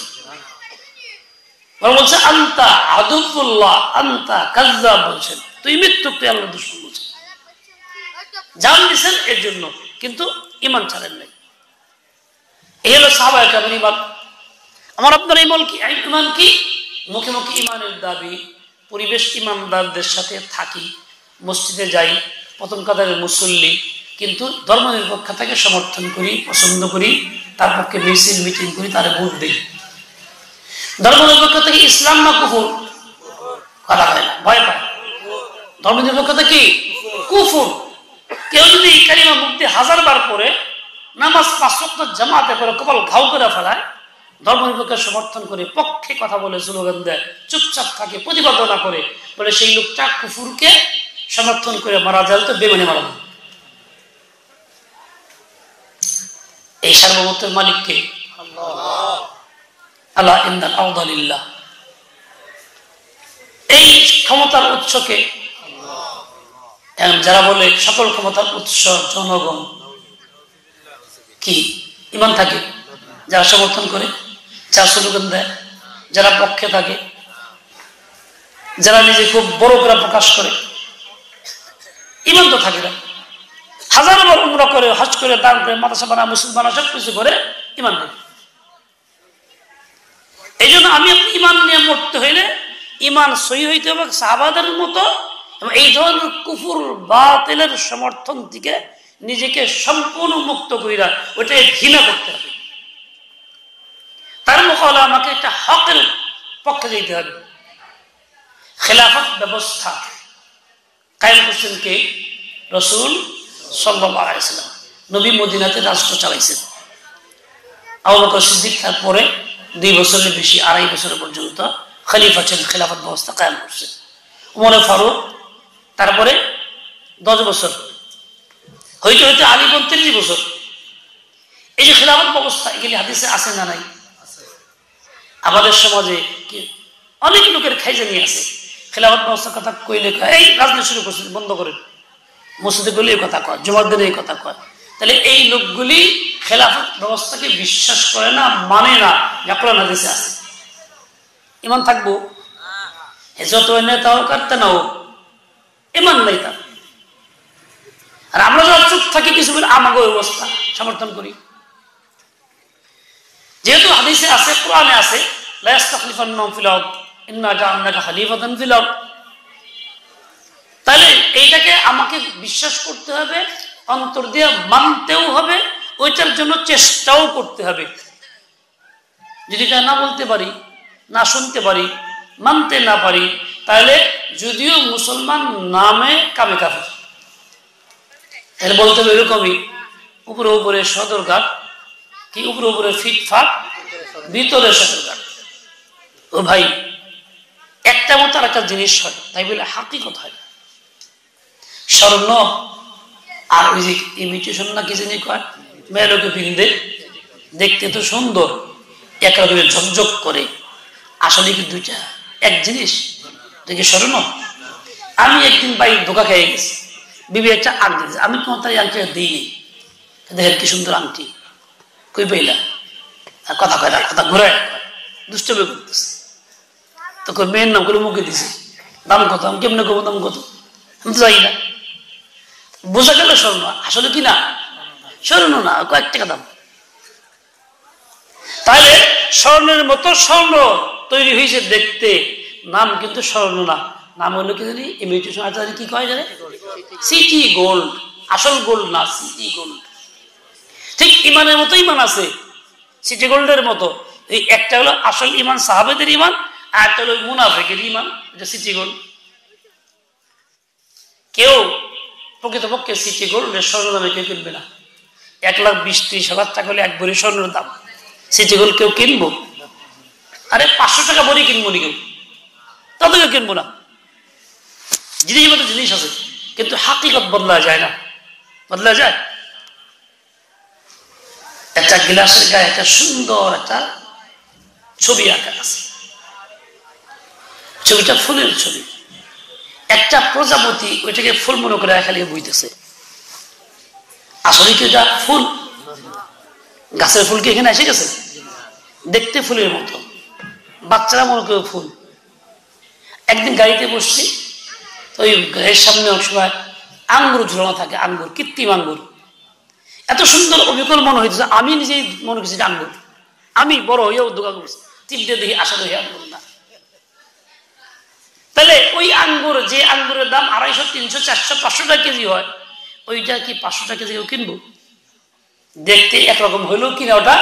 বলছে আনতা আদুল্লাহ আনতা কাযযাব, বলছেন তুই মিথ্যুক, তুই আল্লাহর দুশমন বলছেন। জান দিয়েছেন এর জন্য, কিন্তু ইমান ছাড়েন নাই। এই হলো সাহাবায়ে কেরামের ইমান। আমার আপনার ইমান কি? মুখে মুখে ইমানের দাবি, পরিবেশ ইমানদারদের সাথে থাকি, মসজিদে যাই, প্রথম কাতারের মুসল্লি, কিন্তু ধর্ম নিরপেক্ষতাকে সমর্থন করি, পছন্দ করি, তার পক্ষে মিছিল মিটিং করি, তার ভোট দিই। ধর্ম নিরপেক্ষতা কি ইসলাম না কুফর? কথা হয় না, ভয় পায়। ধর্ম নিরপেক্ষতা কি? কুফর। কেউ যদি কালিমা মুখ দিয়ে 1000 বার পরে, নামাজ 5 ওয়াক্ত জামাতে করে কপাল ঘাউ করে ফেলায়, ধর্মনিরপেক্ষ সমর্থন করে, পক্ষে কথা বলে, স্লোগান দেয়, চুপচাপ থাকে, প্রতিবাদ না করে, বলে সেই লোকটা কুফুরকে সমর্থন করে মারা যায়, তো বেমানে মারা যায়। এই সার্বভৌমত্বের মালিককে আল্লাহ ইন্দাল আউদালিল্লাহ। এই ক্ষমতার উৎসকে যারা বলে সকল ক্ষমতার উৎস জনগণ, কি ইমান থাকে? যারা সমর্থন করে, যারা স্লোগান দেয়, যারা পক্ষে থাকে, যারা নিজে খুব বড় করে প্রকাশ করে, ইমান তো থাকে না। 1000 বার উমরা করে, হজ করে, দান করে, মাদ্রাসা বানা, মসজিদ বানা, সব কিছু করে, ইমান নেই। এই জন্য আমি আপনি ইমান নিয়ে মরতে হইলে ইমান সহি হইতে হবে সাহাবাদের মতো, এবং এই ধরনের কুফুর বাতিলের সমর্থন থেকে নিজেকে সম্পূর্ণ মুক্ত কইরা ওইটাকে ঘৃণা করতে হবে। তার মোকাবেলা আমাকে একটা হকের পক্ষে যেতে হবে। খেলাফত ব্যবস্থা কায়েম করছেন কে? রাসূল সাল্লাল্লাহু আলাইহি ওয়াসাল্লাম। নবী মদিনাতে রাষ্ট্র চালাইছেন। আবু বকর সিদ্দিক তারপরে 2 বছরের বেশি, 2.5 বছরের পর্যন্ত খলিফা ছিলেন, খেলাফত ব্যবস্থা কায়েম করছেন। উমর ফারুক তারপরে 10 বছর, হইতে হইতে আলী 30 বছর। এই যে খেলাফত ব্যবস্থা, এগুলি হাদিসে আছে না নাই? আমাদের সমাজে অনেক লোকের খাইজানি আছে। খেলাফত ব্যবস্থার কথা কইলে এই রাজনীতি শুরু করছে, বন্ধ করেন, মসজিদে গেলে এই কথা কয়, জুমার দিনে এই কথা কয়। তাহলে এই লোকগুলি খেলাফত ব্যবস্থাকে বিশ্বাস করে না, মানে না, যা কোরআন হাদিসে আছে। ইমান থাকবো? যত নেতা হোক আর তা না হোক, ইমান নাই তার। আর আমরা যারা চুপ থাকি, কিছু বলে আমাকে অবস্থা সমর্থন করি। যেহেতু হাদিসে আছে, কোরআনে আছে, লা ইস্তাখলিফান্নাহুম ফিল আরদ ইন্না জাআলনাকা খলিফাতান ফিল আরদ। তাহলে এইটাকে আমাকে বিশ্বাস করতে হবে, অন্তর দিয়ে মানতেও হবে, ওইটার জন্য চেষ্টাও করতে হবে। যদি এটা না বলতে পারি, না শুনতে পারি, মানতে না পারি, তাহলে যদিও মুসলমান নামে কামে কাফের। তাহলে বলতে হবে এরকমই, উপরে উপরে সদরঘাট, কি উপরে উপরে ফিটফাট, ভিতরে সদরঘাট। ও ভাই, একটা মতো আর একটা জিনিস হয়, তাই বলে হাকিকত হয়। স্বর্ণ আর ওই যে ইমিটেশন না কি জানি কয়, মেয়ে লোকে পিন্দে, দেখতে তো সুন্দর, এক রকমের ঝকঝক করে, আসলে কি দুইটা এক জিনিস? দেখি স্বর্ণ। আমি একদিন বাইক ধোকা খেয়ে গেছি, বিবি একটা আংটি দিয়েছে, আমি কোনো তাই আংটি দিইনি, দেখেন কি সুন্দর আংটি, কই পাইলা? আর কথা কয় না, কথা ঘুরায় দুষ্টমি করতেছে। তখন মেয়ের নাম করে মুখে দিছে, দাম কত? আমি কেমনে করবো দাম কত? আমি তো যাই না। বোঝা গেল স্বর্ণ, আসলে কি না স্বর্ণ না, কয়েক টাকা দাম। তাহলে স্বর্ণের মতো স্বর্ণ তৈরি হয়েছে দেখতে, নাম কিন্তু স্বর্ণ না, নাম হলো কি জানি ইমিটেশন। কি কয় জানে? City gold. আসল গোল্ড না, সিটি গোল্ড। ঠিক ইমানের মতো ইমান আছে, সিটি গোল্ডের মতো। এই একটা হলো আসল ইমান, সাহাবেদের ইমান, আর একটা হলো মুনাফিকের ইমান, এটা সিটি গোল্ড। কেউ প্রকৃতপক্ষে সিটি গোল্ডের স্বর্ণ দামে কেউ কিনবে না। 1,20,30,000 টাকা হলে এক ভরি স্বর্ণের দাম। সিটি গোল্ড কেউ কিনবো? আরে 500 টাকা ভরি কিনবো নি কেউ, তাদের কেউ কিনবো না। জিনিস মতো জিনিস আছে, কিন্তু হাকিকত বদলা যায় না। বদলা যায়? একটা গ্লাসের গায়ে একটা সুন্দর একটা ছবি আঁকা আছে, ছবিটা ফুলের ছবি। একটা প্রজাপতি ওইটাকে ফুল মনে করে খালি বইতেছে, আসলে কি এটা ফুল? গাছের ফুল কি এখানে এসে গেছে? দেখতে ফুলের মতো, বাচ্চারা মনে করে ফুল। একদিন গাড়িতে বসছি, তো ওই গাড়ির সামনে অনেক সময় আঙ্গুর ঝুলানো থাকে, আঙ্গুর, কৃত্রিম আঙ্গুর, এত সুন্দর অবিকল মনে হইতেছে। আমি নিজেই মনে করছি আঙ্গুর, আমি বড় হইয়াও দোকান করছি, তিনটে দেখি আসা দেখি আঙ্গুর না। তাহলে ওই আঙ্গুর, যে আঙ্গুরের দাম 250, 300, 400, 500 টাকা কেজি হয়, ওইটা কি 500 টাকা কেজি কেউ কিনবো? দেখতে একরকম হইলেও কিনা ওটা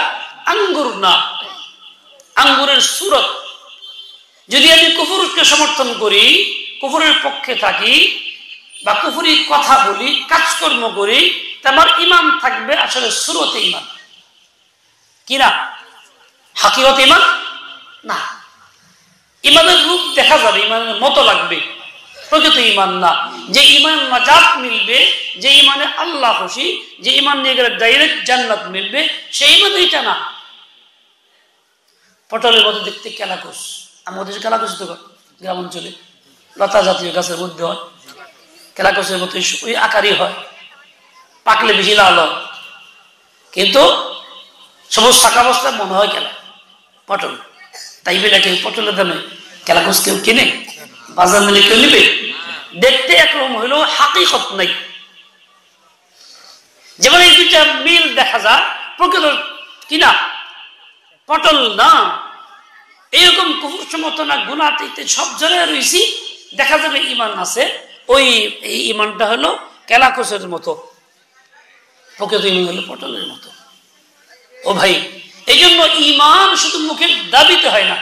আঙ্গুর না, আঙ্গুরের সুরত। যদি আমি কুফরকে সমর্থন করি, কুফরের পক্ষে থাকি, বা কুফরি কথা বলি, কাজকর্ম করি, তা আমার ইমান থাকবে আসলে সুরতে ইমান, কিনা হাকিকত ইমান না। ইমানের রূপ দেখা যাবে, ইমানের মতো লাগবে, প্রকৃত ইমান না। যে ইমান নাজাত মিলবে, যে ইমানে আল্লাহ খুশি, যে ইমান নিয়ে গেলে ডাইরেক্ট জান্নাত মিলবে, সেই ইমান এইটা না। পটলের মতো দেখতে কেলাকুশ, আমাদের কেলাকুশ তো গ্রাম অঞ্চলে লতা জাতীয় গাছের মধ্যে হয়, কেলাকুশের মতো ওই আকারই হয়, পাকলে বেশি লাল হয়, কিন্তু সবুজ শাখা অবস্থায় মনে হয় কেলা পটল। তাই বলে কেউ পটলের দামে কেলাকুশ কেউ কিনে? বাজার নিলে কেউ নিবে? দেখতে একরকম হইলেও হাকিকত নাই। যেমন এই দুইটা মিল দেখা যায়, প্রকৃত কিনা পটল না। এইরকম কুফর সমর্থনা গুনাতে সব জায়গায় রয়েছি, দেখা যাবে ইমান আছে, ওই এই ইমানটা হলো কেলাকুশের মতো, প্রকৃত ইমান হলো পটলের মতো। ও ভাই, এই জন্য ইমান শুধু মুখের দাবিতে হয় না,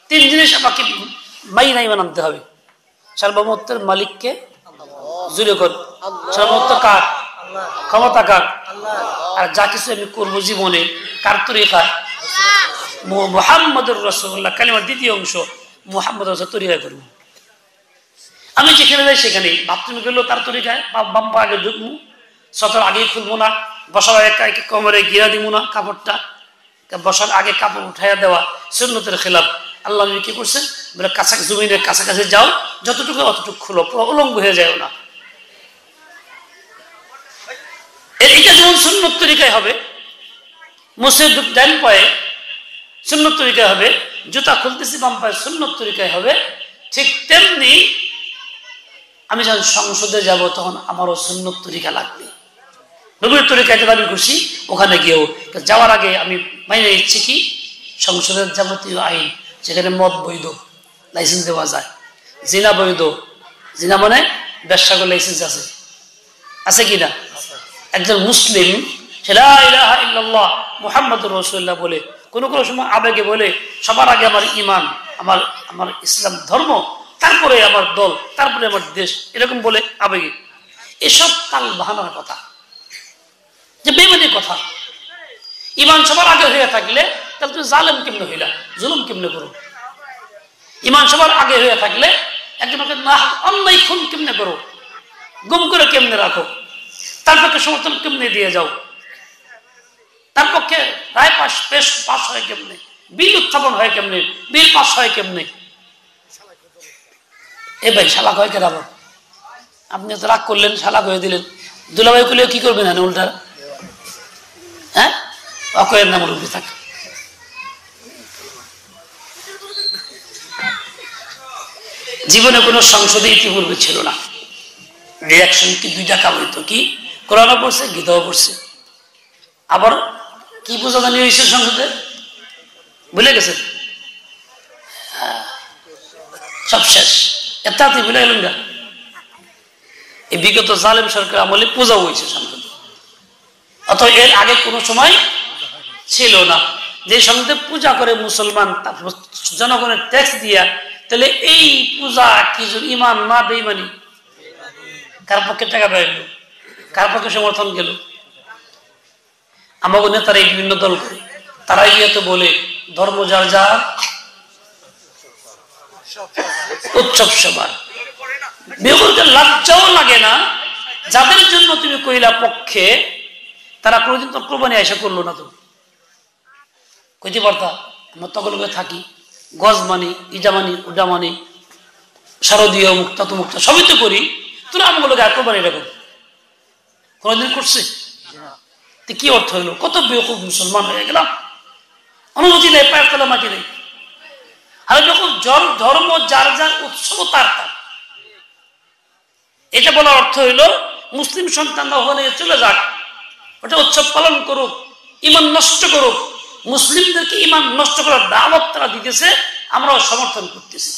3 জিনিস আমাকে মাইনা ইমান আনতে হবে। সার্বভৌমত্বের মালিককে, জুড়ে কর, সার্বভৌমত্ব কার? ক্ষমতা কার? আর যা কিছু আমি করবো জীবনে কার তরিকায়? মুহাম্মদুর রাসূলুল্লাহ, কালিমার দ্বিতীয় অংশ মুহাম্মদ রাসূল তরিকায় করবো। আমি যেখানে যাই সেখানে, বাথরুমে গেলেও তার তরিকায়, বাম পা আগে ঢুকবো, সতর আগেই খুলবো না, বসার আগে কোমরে গিরা দিব না, কাপড়টা বসার আগে কাপড় উঠাইয়া দেওয়া সুন্নতের খেলাফ। আল্লাহ কি করছেন বলে, জমিনের কাছাকাছি যাও, যতটুকু অতটুকু খুলো, উলঙ্গ হয়ে যায় না। এটা যেমন সুন্নত তরিকায় হবে, মুসে ডান পায়ে সুন্নত তরিকায় হবে, জুতা খুলতেছি বাম পায়ে সুন্নত তরিকায় হবে, ঠিক তেমনি আমি যখন সংসদে যাব তখন আমারও সুন্নত তরিকা লাগবে। নবীর তরিকায় দাবি করছি, ওখানে গিয়েও যাওয়ার আগে আমি মাইনে নিচ্ছি কি সংসদের যাবতীয় আইন, যেখানে মদ বৈধ, লাইসেন্স দেওয়া যায়, জিনা বৈধ, জিনা মানে ব্যবসা করে লাইসেন্স আছে, আছে কিনা? একজন মুসলিম লা ইলাহা ইল্লাল্লাহ মুহাম্মাদুর রাসূলুল্লাহ বলে, কোনো কোনো সময় আবেগে বলে সবার আগে আমার ঈমান, আমার আমার ইসলাম ধর্ম, তারপরে আমার দল, তারপরে আমার দেশ, এরকম বলে আবেগে। এসব কাল বাহানার কথা, যে বেমানি কথা। ঈমান সবার আগে হয়ে থাকলে তাহলে তুমি জালেম কেমনে হইলা, জুলুম কেমনে করো? ঈমান সবার আগে হয়ে থাকলে একজনকে না অন্যায় খুন কেমনে করো, গুম করে কেমনে রাখো, তার পক্ষে সমর্থন কেমনে দিয়ে যাও, তার পক্ষে রায় পাশ হয় কেমনে, বিল উত্থাপন হয় কেমনে, বিল পাস হয় কেমনে? এ ভাই শালাক হয় কেন? আপনি তো রাগ করলেন, শালাক হয়ে দিলেন, দুলাভাই করলেও কি করবেন? না উল্টা, হ্যাঁ, অকয়ের নাম রূপে থাকে। জীবনে কোনো সংসদে ইতিপূর্বে ছিল না। রিয়াকশন কি দুইটা কাম হইতো, কি কোরআনও পড়ছে, গীতাও পড়ছে। আবার কি পূজা জানিয়ে হয়েছে সংসদে, ভুলে গেছেন? সব শেষ, এত ভুলে গেলেন গা। এই বিগত জালেম সরকার আমলে পূজা হয়েছে সংসদে, অথবা এর আগে কোনো সময় ছিল না। যে সংসদে পূজা করে মুসলমান, জনগণের ট্যাক্স দিয়া, তাহলে এই পূজা কি ইমান না বেঈমানি? কার পক্ষে টাকা বের গেল, কার পক্ষে সমর্থন গেল? আমাকে নেতারা এই বিভিন্ন দল করে, তারা গিয়ে তো বলে ধর্ম যার যার, উৎসব সবার। বেগুনকে লজ্জাও লাগে না, যাদের জন্য তুমি কইলা পক্ষে, তারা কোনোদিন তো কোরবানি আশা করলো না। তো কইতে পারতা আমরা তকলকে থাকি, গজ মানি, ইজা মানি, উডা মানি, শারদীয় মুক্তা তো মুক্তা সবই তো করি, তোরা আমগুলোকে আর কোরবানি রাখো, কোনোদিন করছে? কি অর্থ হইলো? কত বেকুব মুসলমান হয়ে গেলাম, অনুমতি নেই, পায়ের তলা মাটি নেই। আর যখন ধর্ম যার যার, উৎসব তার তার, এটা বলার অর্থ হইলো মুসলিম সন্তানরা ওখানে চলে যাক, ওটা উৎসব পালন করুক, ইমান নষ্ট করুক। মুসলিমদেরকে ইমান নষ্ট করার দাওয়াত তারা দিতেছে, আমরাও সমর্থন করতেছি।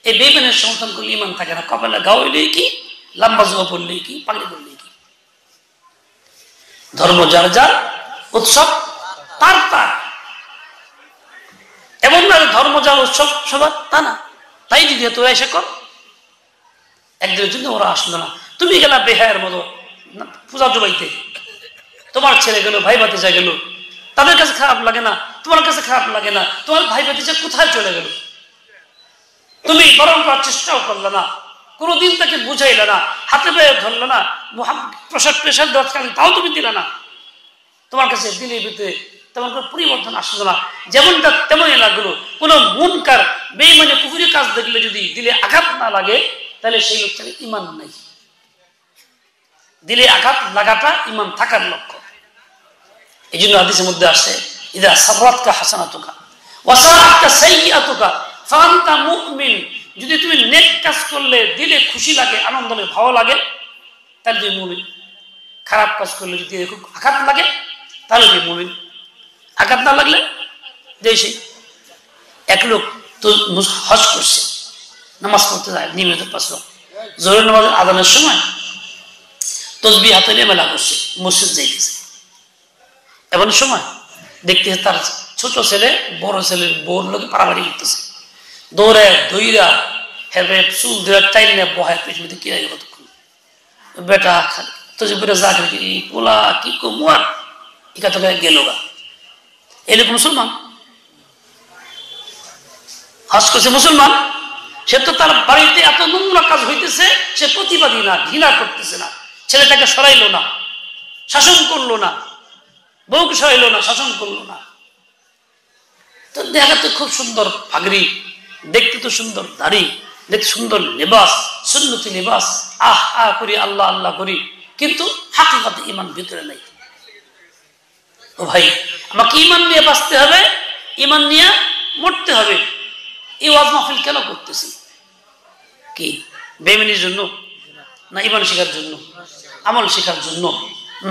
এই বেঈমানের সমর্থন করলে ইমান থাকে না। কপালে ঘা হইলেই কি, লম্বা জুয়া পড়লেই কি, পাগড়ি পড়লেই কি। ধর্ম যার যার, উৎসব তার তার। এমন না ধর্ম যার, উৎসব সবার, তা না। তাই দিদি তোরা এসে কর, একদিনের জন্য ওরা আসলো না, তুমি গেলা বেহায়ের মতো পূজা জবাইতে, তোমার ছেলে গেল, ভাই ভাতিজা গেল, তাদের কাছে খারাপ লাগে না? তোমার কাছে খারাপ লাগে না? তোমার ভাই ভাতিজা কোথায় চলে গেল? তুমি বরং করার চেষ্টাও করলে না, কোনোদিন তাকে বুঝাইলে না, হাতে পায়ে ধরলে না, প্রেশার দেওয়ার কারণে তাও তুমি দিলে না। তোমার কাছে দিলে ভিতরে তেমন কোনো পরিবর্তন আসলো না, যেমনটা তেমনই লাগলো। কোনো মুনকার বেঈমানি কুফরি কাজ দেখলে যদি দিলে আঘাত না লাগে, তাহলে সেই লোকটাকে ইমান নাই। দিলে আঘাত লাগাটা ইমান থাকার লক্ষ্য। এই জন্য হাদিসের মধ্যে আসছে, ইদা সাররাতকা হাসানাতুকা ওয়া সারাতকা সাইয়্যাতুকা ফাআনতা মুমিন। যদি তুমি নেক কাজ করলে দিলে খুশি লাগে, আনন্দ লাগে, ভালো লাগে, তাহলে তুমি মুমিন। খারাপ কাজ করলে যদি খুব আঘাত লাগে, তাহলে তুমি মুমিন। আঘাত না লাগলে দেশে এক লোক তো হজ করছে, নামাজ পড়তে যায় নিয়মিত 5 ওয়াক্ত, জোহরের নামাজের আযানের সময় তসবিহ হাতে নিয়ে মেলা করছে, মসজিদ যাইতেছে। এমন সময় দেখতেছে তার ছোট ছেলে বড় ছেলের বোর লোকে পাড়াবাড়ি করতেছে, দৌড়ে দইরা হেবে চুল ধরে টাইম নিয়ে বহায় পৃথিবীতে কি লাগে কতক্ষণ। বেটা তসবিহটা যা কি পোলা কি কমুয়ার এই কথা গেল গা। এরকম মুসলমান হজ করছে, মুসলমান, সে তো তার বাড়িতে এত নোংরা কাজ হইতেছে, সে প্রতিবাদী না, ঘৃণা করতেছে না, ছেলেটাকে সরাইলো না, শাসন করলো না, বউকে সরাইলো না, শাসন করলো না। তো দেখা তো খুব সুন্দর পাগড়ি, দেখতে তো সুন্দর দাড়ি, দেখতে সুন্দর লেবাস, সুন্নতি লেবাস, আহ আহ করি, আল্লাহ আল্লাহ করি, কিন্তু হাকিকতে ঈমান ভিতরে নাই। ও ভাই, আমাকে ঈমান নিয়ে বাঁচতে হবে, ঈমান নিয়ে মরতে হবে। এই ওয়াজ মাহফিল কেন করতেছি? কি বেঈমানির জন্য না ঈমান শেখার জন্য, আমল শেখার জন্য,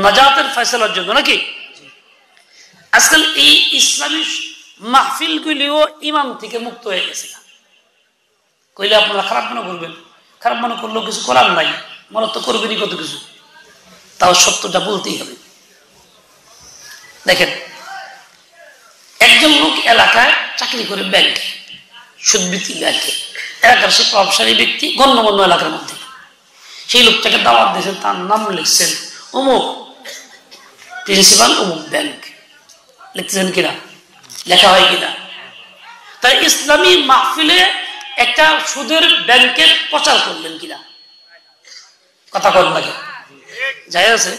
নাজাতের ফয়সালার জন্য নাকি? আজকাল এই ইসলামী মাহফিলগুলিও ইমাম থেকে মুক্ত হয়ে গেছে। কইলে আপনারা খারাপ মনে করবেন, খারাপ মনে করলেও কিছু করার নাই, মনে তো করবেনই কত কিছু, তাও সত্যটা বলতেই হবে। দেখেন, একজন লোক এলাকায় চাকরি করে ব্যাংকে, সুদভিত্তিক ব্যাংকে, এলাকার সে প্রভাবশালী ব্যক্তি, গণ্যমান্য এলাকার মধ্যে। সেই লোকটাকে দাওয়াত দিয়েছেন, তার নাম লিখছেন অমুক প্রিন্সিপাল অমুক ব্যাংক, লিখতেছেন কিনা, লেখা হয় কিনা। তাই ইসলামী মাহফিলে একটা সুদের ব্যাংকের প্রচার করলেন কিনা, কথা কর লাগে যাই আছে।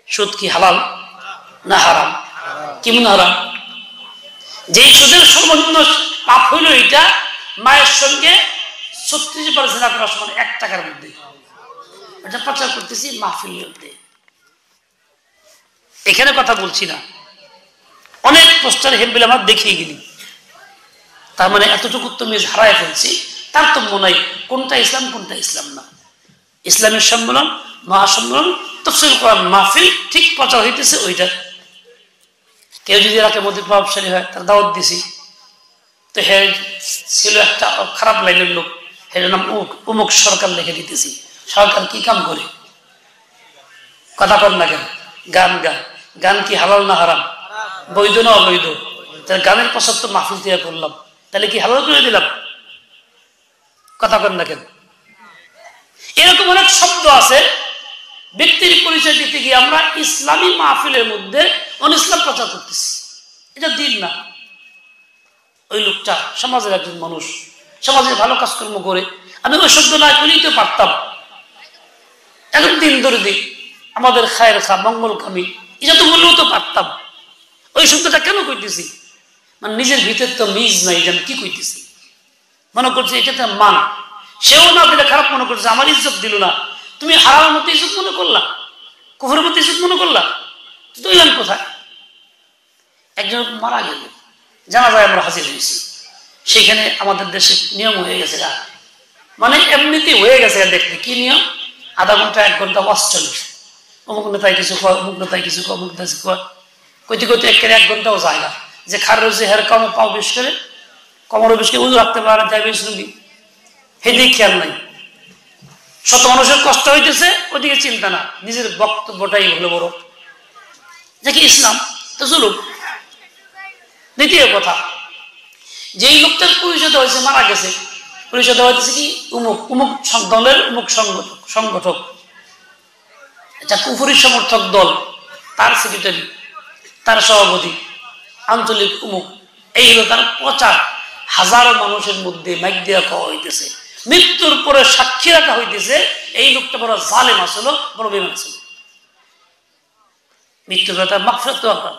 সুদ কি হালাল না হারাম? কেমন হারাম? যেই সুদের সর্বনিম্ন পাপ হইল এটা মায়ের সঙ্গে 36% আপনার সমান 1 টাকার মধ্যে, এটা প্রচার করতেছি মাহফিলের মধ্যে। এখানে কথা বলছি না, অনেক পোস্টার হেম্বিল আমার দেখিয়ে গেলি, তার মানে এতটুকু তুমি হারায় ফেলছি, তার তো মনে হয় কোনটা ইসলাম কোনটা ইসলাম না। ইসলামের সম্মেলন, মহাসম্মেলন, তাফসীর কোরআন মাহফিল ঠিক প্রচার হইতেছে ওইটা। কেউ যদি এলাকার মধ্যে প্রভাবশালী হয়, তার দাওয়াত দিছি, তো হে ছিল একটা খারাপ লাইনের লোক, হের নাম অমুক সরকার লিখে দিতেছি। সরকার কি কাম করে? কথা কর না কেন? গান গান, গান কি হালাল না হারাম? বৈধ না অবৈধ? তাহলে গানের প্রসাদ তো মাহফিল দিয়ে করলাম, তাহলে কি হালাল করে দিলাম? কথা কর না কেন? এরকম অনেক শব্দ আছে, ব্যক্তির পরিচয় দিতে গিয়ে আমরা ইসলামী মাহফিলের মধ্যে অনিসলাম প্রচার করতেছি, এটা দিন না। ওই লোকটা সমাজের একজন মানুষ, সমাজের ভালো কাজকর্ম করে, আমি ওই শব্দ না করলেই তো পারতাম। এখন দিন ধরে দিই আমাদের খায়ের খা মঙ্গলকামী, এটা তো বললেও তো পারতাম। ওই শব্দটা কেন কইতেছি? মানে নিজের ভিতর তো মিজ নাই, যেন কি কইতেছি, মনে করছে এটা তো মান। সেও না দিলে খারাপ মনে করছে, আমার ইজ্জত দিল না। তুমি হারামের মতো ইজ্জত মনে করলা, কুফরের মতো ইজ্জত মনে করলা, দুইজন কোথায়? একজন মারা গেল, জানাজায় আমরা হাজির হয়েছি। সেখানে আমাদের দেশে নিয়ম হয়ে গেছে, মানে এমনিতেই হয়ে গেছে। দেখতে কি নিয়ম? আধা ঘন্টা 1 ঘন্টা ওয়াজ চলে, অমুক নেতায় কিছু কয়, অমুক নেতায় কিছু কয়, অমুক নেতা কিছু কয়, কইতে কইতে 1 ঘন্টাও যায় না। যে খার রয়েছে হের কমর পাও বেশ করে, কমরও বেশ করে উজু রাখতে পারে, যাইবে শুনবি, সেদিকে খেয়াল নাই। শত মানুষের কষ্ট হইতেছে, ওইদিকে চিন্তা না, নিজের বক্তব্যটাই হলো বড়। যে কি ইসলাম তো জুলুম। দ্বিতীয় কথা, যেই লোকটার পরিচয় হয়েছে, মারা গেছে, পরিচয় দেওয়া হয়েছে কি উমুক উমুক দলের উমুক সংগঠক, এটা কুফরি সমর্থক দল, তার সেক্রেটারি, তার সভাপতি, আঞ্চলিক উমুক, এই হলো তার প্রচার। হাজারো মানুষের মধ্যে মাইক দেওয়া কওয়া হইতেছে, মৃত্যুর পরে সাক্ষী রাখা হইতেছে এই লোকটা বড় জালেম আসলো, বড় বেঈমান ছিল। মৃত্যুর পরে তার মাগফিরাত দরকার,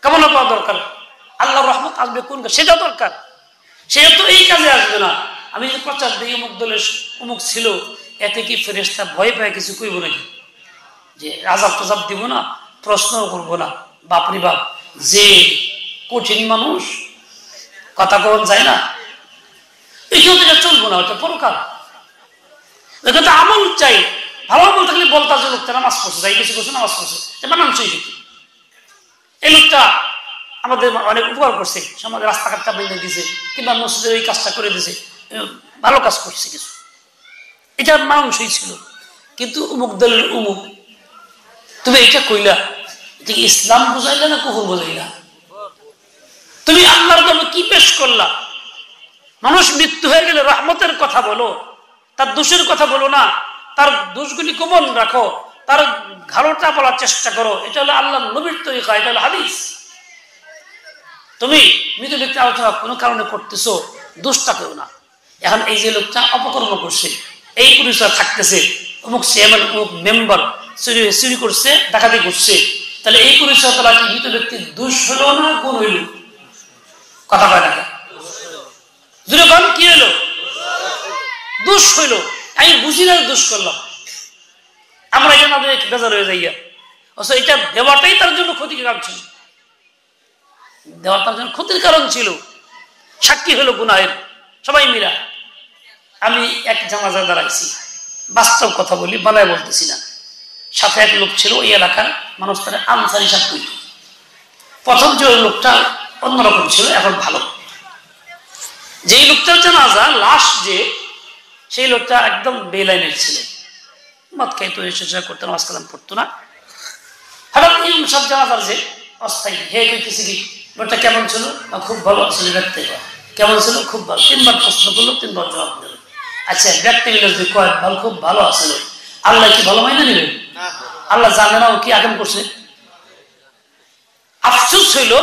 কামনা করা দরকার, আল্লাহর রহমত আসবে কোন, সেটা দরকার। সে তো এই কাজে আসবে না। আমি যে প্রচার দিই অমুক দলের অমুক ছিল, এতে কি ফেরেশতা ভয় পায় কিছু কইব নাকি? যে আযাব টাজাব দিব না, প্রশ্ন করব না? বাপরি বাপ, যে কঠিন মানুষ, কথা কখন যায় না। এইখান থেকে চলবো না, ওটা পরকাল। এখানে আমল চাই, ভালো আমল থাকলে বলতা যে লোকটা নামাজ পড়ছে, যাই কিছু করছে নামাজ পড়ছে, মানানসই দেখি। এই লোকটা আমাদের অনেক উপকার করছে, সমাজের রাস্তাঘাটটা বেঁধে দিয়েছে, কিংবা মসজিদের এই কাজটা করে দিয়েছে, ভালো কাজ করছে কিছু, এটা মানানসই ছিল। কিন্তু উমুক দলের উমুক, তুমি এটা কইলা, এটা ইসলাম বুঝাইলা না কুফর বুঝাইলা? তুমি আল্লাহর জন্য কি পেশ করলা? মানুষ মৃত্যু হয়ে গেলে রহমতের কথা বলো, তার দোষের কথা বলো না, তার দোষগুলি গোপন রাখো, তার ভালোটা বলার চেষ্টা করো। এটা হলো আল্লাহ নবীর তরিকা, এটা হলো হাদিস। তুমি মৃত ব্যক্তি আলোচনা কোনো কারণে করতেছো, দোষটা কেউ না। এখন এই যে লোকটা অপকর্ম করছে, এই পরিচয় থাকতেছে, অমুক চেয়ারম্যান অমুক মেম্বার চুরি করছে, ডাকাতি করছে, তাহলে এই পরিচয় তারা কি মৃত ব্যক্তির দোষ হলো না গুণ হইল? কথা কয় না, যখন কি হইলো? দোষ হইল। আমি বুঝি না দোষ করলাম, আমরা এটা না বেজার হয়ে যাইয়া, অথচ এটা দেওয়াটাই তার জন্য ক্ষতির কারণ ছিল, দেওয়া তার জন্য ক্ষতির কারণ ছিল। সাক্ষী হলো গুনাহের সবাই মিলা। আমি এক জানাজায় দাঁড়াইছি, বাস্তব কথা বলি, বানায় বলতেছি না। সাথে এক লোক ছিল, ওই এলাকার মানুষ তারা আনসারি সাথে। প্রথম যে ওই লোকটা অন্যরকম ছিল, এখন ভালো। যেই লোকটার জানাজা লাশ যে, সেই লোকটা একদম বেলাইনের ছিল, মদ খাইতো, এসে করতো, নামাজ কালাম পড়তো না। হঠাৎ ইমাম সাহেব জানাজার যে অস্থায়ী, হে কইতেছি কি লোকটা কেমন ছিল? খুব ভালো ছিল। ব্যক্তি কেমন ছিল? খুব ভালো। 3 বার প্রশ্ন করলো, 3 বার জবাব দিল। আচ্ছা, ব্যক্তি মিলে যদি কয় ভালো, খুব ভালো আছিল, আল্লাহ কি ভালো মাইনা নেবেন? আল্লাহ জানে না ও কি আগাম করছে? আফসোস হইল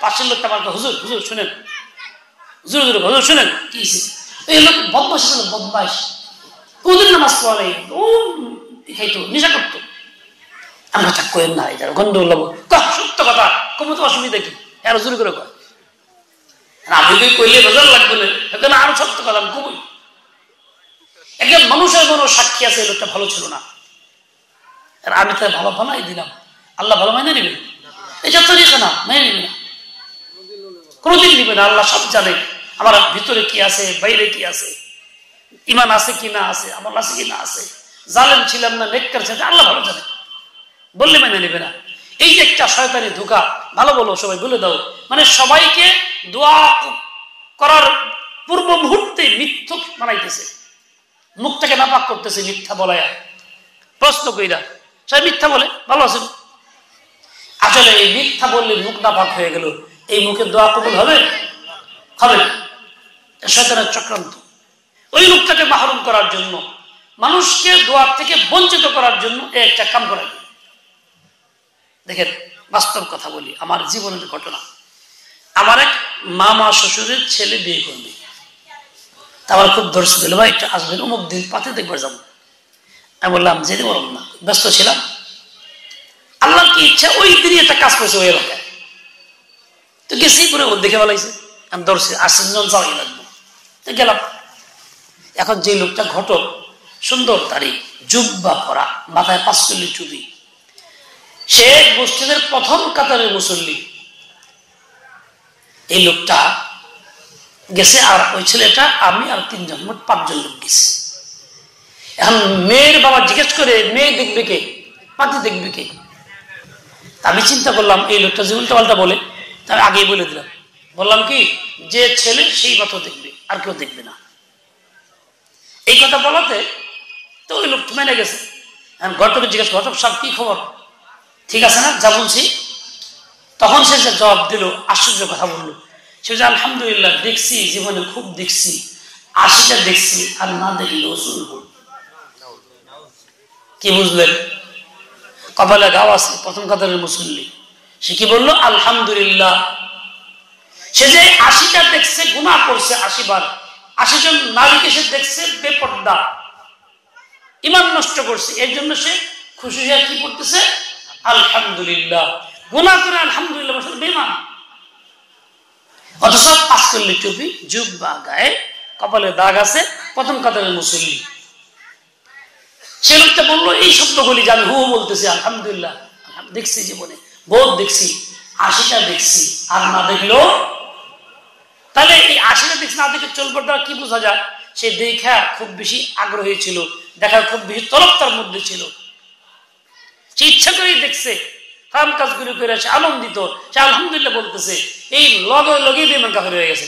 পাশের লোকটা আমাকে, হুজুর হুজুর শুনেন, হুজুর হুজুর হুজুর শুনেন, কি এই লোক বদমাশ ছিল, বদমাশ, কোনদিন নামাজ পড়া নেই, ও খাইতো, নেশা করতো। আমরা তা করেন না, এটা গন্ডগোল লাগবো। সত্য কথা কমে তো অসুবিধা কি, আরো জোর করে কয়। আমি কইলে রেজাল লাগবে না, এখানে আরো সত্য কথা আমি কমই। একজন মানুষের কোনো সাক্ষী আছে, লোকটা ভালো ছিল না, আর আমি তাই ভালো বানাই দিলাম, আল্লাহ ভালো মাইনে নেবে? এটা তো রেখে না, মেনে নেবে না, কোনোদিন নিবে না। আল্লাহ সব জানে আমার ভিতরে কি আছে, বাইরে কি আছে, ইমান আছে কি না আছে, আমল আছে কি না আছে, জালেম ছিলাম না নেককার ছিলাম, আল্লাহ ভালো জানে, বললে মেনে নেবে না। এই যে একটা শয়তানি ধোঁকা, ভালো বলো সবাই বলে দাও, মানে সবাইকে দোয়া করার পূর্ব মুহূর্তে মিথ্যক বানাইতেছে, মুখটাকে নাপাক করতেছে মিথ্যা বলায়, প্রশ্ন কইরা সবাই মিথ্যা বলে, ভালো আছেন। আসলে এই মিথ্যা বললে মুখ নাপাক হয়ে গেল, এই মুখে দোয়া কবুল হবে? হবে না। শয়তানের চক্রান্ত। ওই লোকটাকে মাহরুম করার জন্য, মানুষকে দোয়ার থেকে বঞ্চিত করার জন্য একটা কাম করা। দেখেন, বাস্তব কথা বলি, আমার জীবনের ঘটনা। আমার এক মামা শ্বশুরের ছেলে বিয়ে করবে, আমার খুব ধৈর্য দিল, ভাই একটু আসবেন, অমুক দিন পাতে দেখবার যাবো। আমি বললাম যেতে বললাম না, ব্যস্ত ছিলাম। আল্লাহর কি ইচ্ছা ওই দিনই একটা কাজ করেছে ওই এলাকায়, তো গেছি করে ও দেখে বলাইছে, আমি ধরছি আসেন যাওয়াই লাগবো, তো গেলাম। এখন যে লোকটা ঘটক, সুন্দর তারিখ, জুব্বা পরা, মাথায় 5 চুল্লি চুবি, সে মসজিদের প্রথম কাতারের মুসল্লি। এই লোকটা গেছে, আর ওই ছেলেটা, আমি আর 3 জন, মোট 5 জন লোক গেছে। এখন মেয়ের বাবা জিজ্ঞেস করে, মেয়ে দেখবে কে, পাতি দেখবে কে? আমি চিন্তা করলাম এই লোকটা যে উল্টা পাল্টা বলে, আমি আগেই বলে দিলাম, বললাম কি যে ছেলে সেই মাত্র দেখবে, আর কেউ দেখবে না। এই কথা বলাতে তো ওই লোক মেনে গেছে। ঘটকে জিজ্ঞেস, ঘটক সাহেব কি খবর, ঠিক আছে না যা বলছি? তখন সে যে জবাব দিল, আশ্চর্য কথা বললো, সে যে আলহামদুলিল্লাহ দেখছি, জীবনে খুব দেখছি, 80টা দেখছি, আর না দেখলেও শুনবো। কি বুঝলেন? কপালে গাও আছে, প্রথম কাতারের মুসল্লি। সে কি বললো? আলহামদুলিল্লাহ। সে যে 80টা দেখছে, গুনাহ করছে 80 বার, 80 জন নারীকে সে দেখছে বেপর্দা, ইমান নষ্ট করছে, এর জন্য সে খুশি হয়ে কি করতেছে? আলহামদুলিল্লাহ। গুনাহ করে আলহামদুলিল্লাহ বলছে বেঈমান। অথচ 5 চুল্লি টুপি, জুব্বা গায়ে, কপালে দাগ আছে, প্রথম কাতারের মুসল্লি। সে লোকটা বললো এই শব্দগুলি যে আমি হু বলতেছি, আলহামদুলিল্লাহ দেখছি, জীবনে বহুত দেখছি, 80টা দেখছি, আর না দেখলো। তাহলে এই 80টা দেখছি, না দেখে চলবার দ্বারা কি বোঝা যায়? সে দেখা খুব বেশি আগ্রহী ছিল, দেখার খুব বেশি তলব তার মধ্যে ছিল, সে ইচ্ছা করেই দেখছে, কাম কাজগুলি করে সে আনন্দিত, সে আলহামদুলিল্লাহ বলতেছে। এই লগে লগেই বেঈমান কাফের হয়ে গেছে।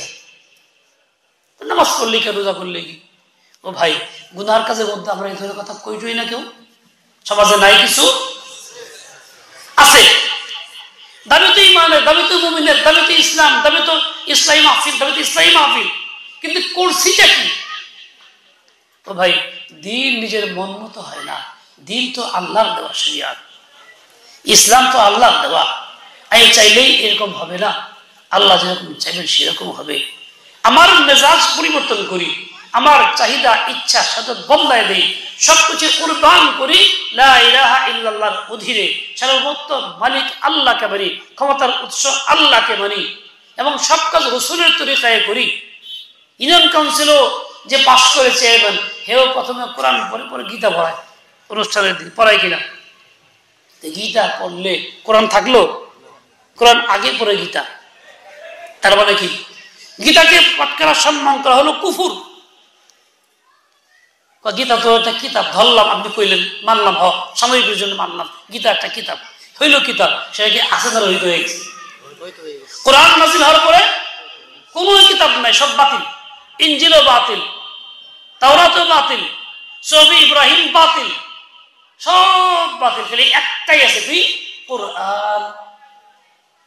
নামাজ পড়লে কি, রোজা করলে কি? ও ভাই, গুনার কাজের মধ্যে আমরা এই ধরনের কথা কইটই না, কেউ সমাজে নাই, কিছু আছে। দাবি তো ইমানের, দাবি তো মুমিনের, দাবি তো ইসলাম, দাবি তো ইসলামী মাহফিল, দাবি তো ইসলামী মাহফিল, কিন্তু করছিটা কি? তো ভাই, দিন নিজের মন মতো হয় না, দিন তো আল্লাহর দেওয়া শরিয়াত, ইসলাম তো আল্লাহর দেওয়া। আমি চাইলেই এরকম হবে না, আল্লাহ যেরকম চাইবেন সেরকম হবে। আমার মেজাজ পরিবর্তন করি, আমার চাহিদা ইচ্ছা সাথে বদলায় দেই, সবকিছু কুরবান করি লা ইলাহা ইল্লাল্লাহর অধীনে। সর্বত্র মালিক আল্লাহকে মানি, ক্ষমতার উৎস আল্লাহকে মানি, এবং সব কাজ রাসূলের তরিকায় করি। ইউনিয়ন কাউন্সিলও যে পাশ করে চেয়ারম্যান, হেও প্রথমে কোরআন পড়ে পরে গীতা পড়ায়, অনুষ্ঠানের দিন পড়ায় কিনা? গীতা পড়লে কোরআন থাকলো? কোরআন আগে পড়ে গীতা, তার মানে কি? গীতাকে পাঠ করা, সম্মান করা হলো কুফুর। গীতা তো একটা কিতাব, ধরলাম, আপনি কইলেন, মানলাম, সাময়িকের জন্য মানলাম, গীতা একটা কিতাব, হইল কিতাব, সেটা কি আছে না রহিত হয়ে গেছে? কোরআন নাযিল হওয়ার পরে কোনো কিতাব নাই, সব বাতিল। ইনজিলও বাতিল, তাওরাতও বাতিল, সুফি ইব্রাহিম বাতিল, সব বাতিল, খালি একটাই আছে কি কোরআন।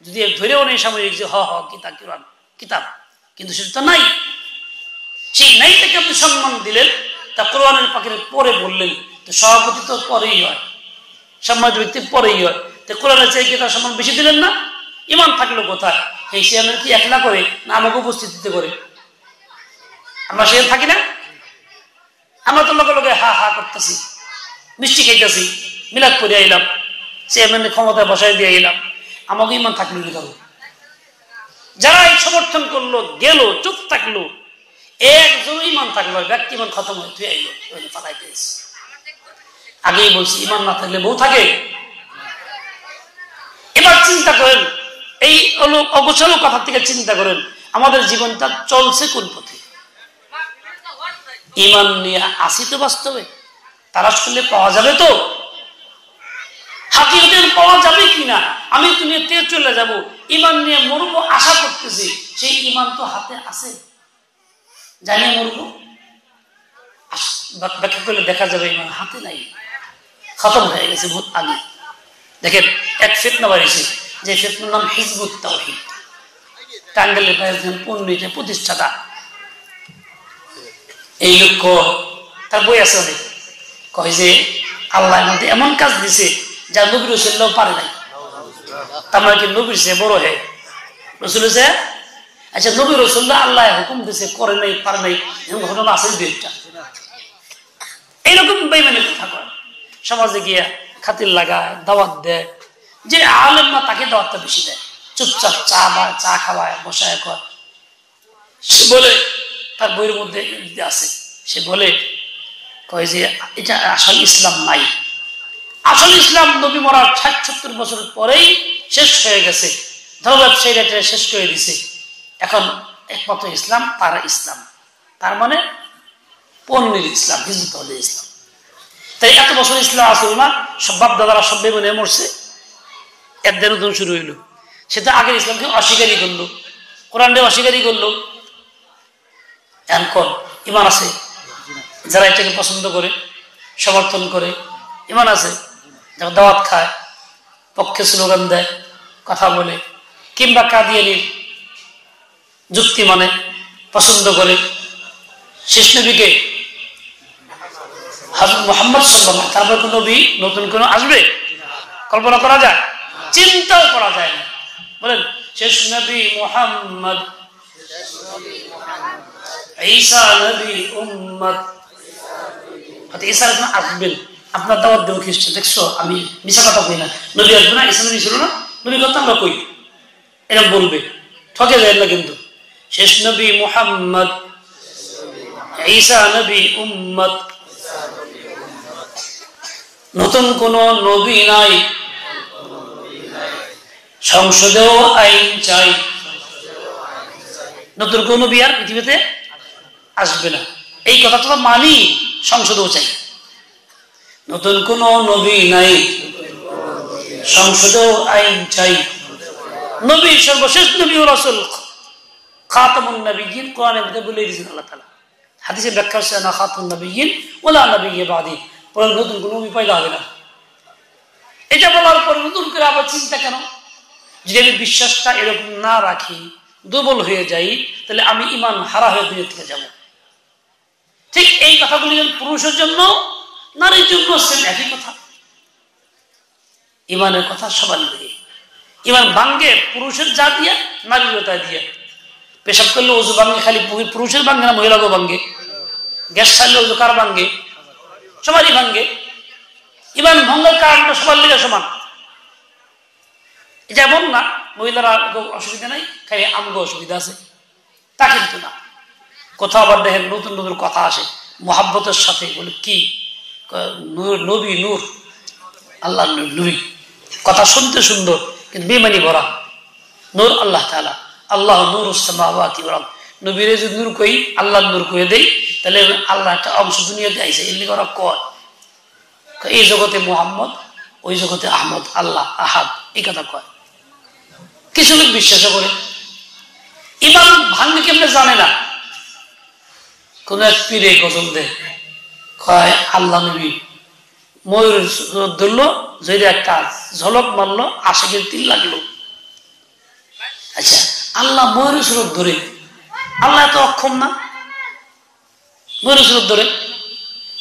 যদি ধরেও নেই সাময়িক যে কিতাব কোরআন কিতাব, কিন্তু সেটা নাই। সেই নাই থেকে আপনি সম্মান দিলেন, তা কোরআনের পাখির পরে বললেন, তো সভাপতি তো পরেই হয়, সম্মানিত ব্যক্তি পরেই হয়, তো কোরআনের চেয়ে কি তার সম্মান বেশি দিলেন না? ইমান থাকলো কোথায়? এই চেয়ারম্যান কি একলা করে না আমাকে উপস্থিতিতে করে? আমরা সে থাকি না? আমরা তো লগে লগে হা হা করতেছি, মিষ্টি খাইতেছি, মিলাদ করে আইলাম, চেয়ারম্যানের ক্ষমতায় বসাই দিয়ে আইলাম, আমাকে ইমান থাকলো কি করবো? যারা এই সমর্থন করলো গেল, চুপ থাকলো, একজন ইমান থাকলো, ব্যক্তি ইমান খতম হয়ে তুই আইলো, পালাইতে এসে। আগেই বলছি ইমান না থাকলে বউ থাকে। এবার চিন্তা করেন, এই অগোছালো কথা থেকে চিন্তা করেন, আমাদের জীবনটা চলছে কোন পথে? ইমান নিয়ে আসি তো বাস্তবে, তালাশ করলে পাওয়া যাবে তো? হাকিকতের পাওয়া যাবে কিনা? আমি দুনিয়াতে চলে যাব, ইমান নিয়ে মরবো আশা করতেছি, সেই ইমান তো হাতে আছে, জানিয়ে মরবো? ব্যাখ্যা করলে দেখা যাবে ইমান হাতে নাই, খতম হয়ে গেছে বহুত আগে। দেখেন এক ফিতনা বাড়িছে, যে ফিতনার নাম হিজবুত তাওহীদ, টাঙ্গাইলের পণ্ডিত প্রতিষ্ঠাতা। এই লোক তার বই আছে অনেক, কয় যে আল্লাহ মধ্যে এমন কাজ দিছে যা নবী রাসূলও পারে নাই। তার মানে কি নবীর চেয়ে বড় হয় রাসূল? আচ্ছা, নবী রাসূলরা আল্লাহ হুকুম দিছে, করে নাই, পারে নাই, এরকম ঘটনা আছে দুইটা। এইরকম বেঈমানি কথা কয়, সমাজে গিয়া খাতির লাগায়, দাওয়াত দেয়, যে আলেম না তাকে দাওয়াতটা বেশি দেয়, চুপচাপ চা খাওয়ায়, বসায় কয়। সে বলে তার বইয়ের মধ্যে আছে, সে বলে কয় যে এটা আসল ইসলাম নাই, আসল ইসলাম নবী মরার ৬০-৭০ বছর পরেই শেষ হয়ে গেছে, ধর্ম ব্যবসায়ীরা শেষ করে দিছে, এখন একমাত্র ইসলাম তারা ইসলাম, তার মানে পণ্যের ইসলাম, হিজবুত ইসলাম। তাই এত বছর ইসলাম আসল না, সব বাপ দাদারা সব বেমনে মরছে, একদিন নতুন শুরু হইল। সেটা আগের ইসলামকে অস্বীকারই করলো, কোরআনকে অস্বীকারই করলো। এখন ইমান আছে যারা এটাকে পছন্দ করে, সমর্থন করে, ইমান আছে যারা দাওয়াত খায়, পক্ষে স্লোগান দেয়, কথা বলে, কিংবা কাদিয়ানির যুক্তি মানে পছন্দ করে। শেষ নবীকে হযরত মুহাম্মদ সাল্লাল্লাহু আলাইহি ওয়াসাল্লাম, তারপর কোন নবী নতুন কোন আসবে কল্পনা করা যায়? চিন্তাও করা যায় না। বলেন শেষ নবী মুহাম্মদ, ঈসা নবী উম্মত, ঈসা আসবেন, আপনার দাওয়াত দেব খ্রিস্ট, দেখছো আমি মিশা কথা কই না, নবী আসবে না, ঈসা নবী ছিল না, নবী কথা আমরা কই, এরকম বলবে, ঠকে যায় না। কিন্তু শেষ নবী মুহাম্মদ, ঈসা নবী উম্মত, নতুন কোন নবী নাই, সংসদেও আইন চাই, নতুন কোন নবী আর পৃথিবীতে আসবে না, এই কথা তো মানি, সংসদেও চাই। নতুন কোন নবী নাই, সংসদেও আইন চাই, নবী সর্বশেষ নবী ও রাসূল খাতামুন নবিয়্যিন, কোরআনের মধ্যে বলে দিয়েছেন আল্লাহ তাআলা। হাদিসে ব্যাখ্যা হচ্ছে না খাতামুন নবিয়্যিন ওয়ালা নবিয়্য বাদি, পরে নতুন কোন নবী পয়দা হবে না। এটা বলার পর নতুন করে আবার চিন্তা কেন? যদি আমি বিশ্বাসটা এরকম না রাখি, দুর্বল হয়ে যাই, তাহলে আমি ইমান হারা হয়ে দুনিয়া থেকে যাব। ঠিক এই কথাগুলি পুরুষের জন্য নারীর জন্য সেম একই কথা। ইমানের কথা সবার দিকে, ইমান ভাঙ্গে পুরুষের যা দিয়ে, নারীর তা দিয়ে। পেশাব করলে ওযু ভাঙ্গে, খালি পুরুষের ভাঙ্গে না মহিলাকেও ভাঙ্গে? গ্যাস ছাড়লে ওযু কার ভাঙ্গে? সবারই ভাঙ্গে। ইমান ভঙ্গের কারণটা সবার লিগে সমান। এটা এমন না মহিলারা অসুবিধা নাই, খালি আমগো অসুবিধা আছে, তা কিন্তু না। কোথাও আবার দেখেন নতুন নতুন কথা আসে মোহাব্বতের সাথে, বলে কি নবী নূর, আল্লাহ নবী, কথা শুনতে সুন্দর কিন্তু বেমানি ভরা। নূর আল্লাহ তাআলা, আল্লাহ নূরুস সামাওয়াতি ওয়াল আরদ, নবীরে যদি নূর কই, আল্লাহর নূর কই দেই, তাহলে আল্লাহ একটা অংশ দুনিয়াতে আইছে, এলি করা কয় এই জগতে মুহাম্মদ, ওই জগতে আহমদ, আল্লাহ আহাদ, এই কথা কয়। কিছু লোক বিশ্বাস করে। ইমান ভাঙবে কেমনে জানে না। কোন এক পীরে গজল দেয়, কয় আল্লাহ নবী ময়ূর ধরলো, যদি একটা ঝলক মারলো, আশিকের তিল লাগলো। আচ্ছা, আল্লাহ ময়ূর সুরত ধরে, আল্লাহ এত অক্ষম না? ময়ূর সুরত ধরে,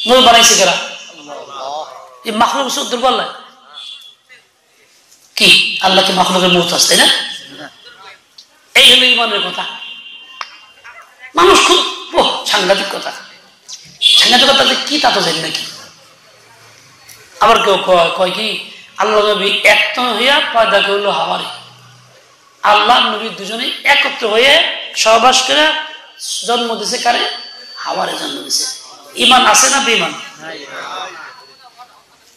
ময়ূর বানাইছে কেরা? এই মাখলুক সুরত ধরবো আল্লাহ? কি আল্লাহ কি মাখলুকের মৌত আছে, তাই না? এই হলো ইমানের কথা। মানুষ খুব সাংঘাতিক কথা। সাংঘাতিক কথা কি তা তো জানি নাকি। আবার কেউ কয় কি আল্লাহ নবী এক হইয়া পয়দা করলো হাওয়ারে। আল্লাহ নবী দুজনে একত্র হয়ে সহবাস করে জন্ম দিছে কারে? হাওয়ারে জন্ম দিছে। ইমান আছে না বেঈমান?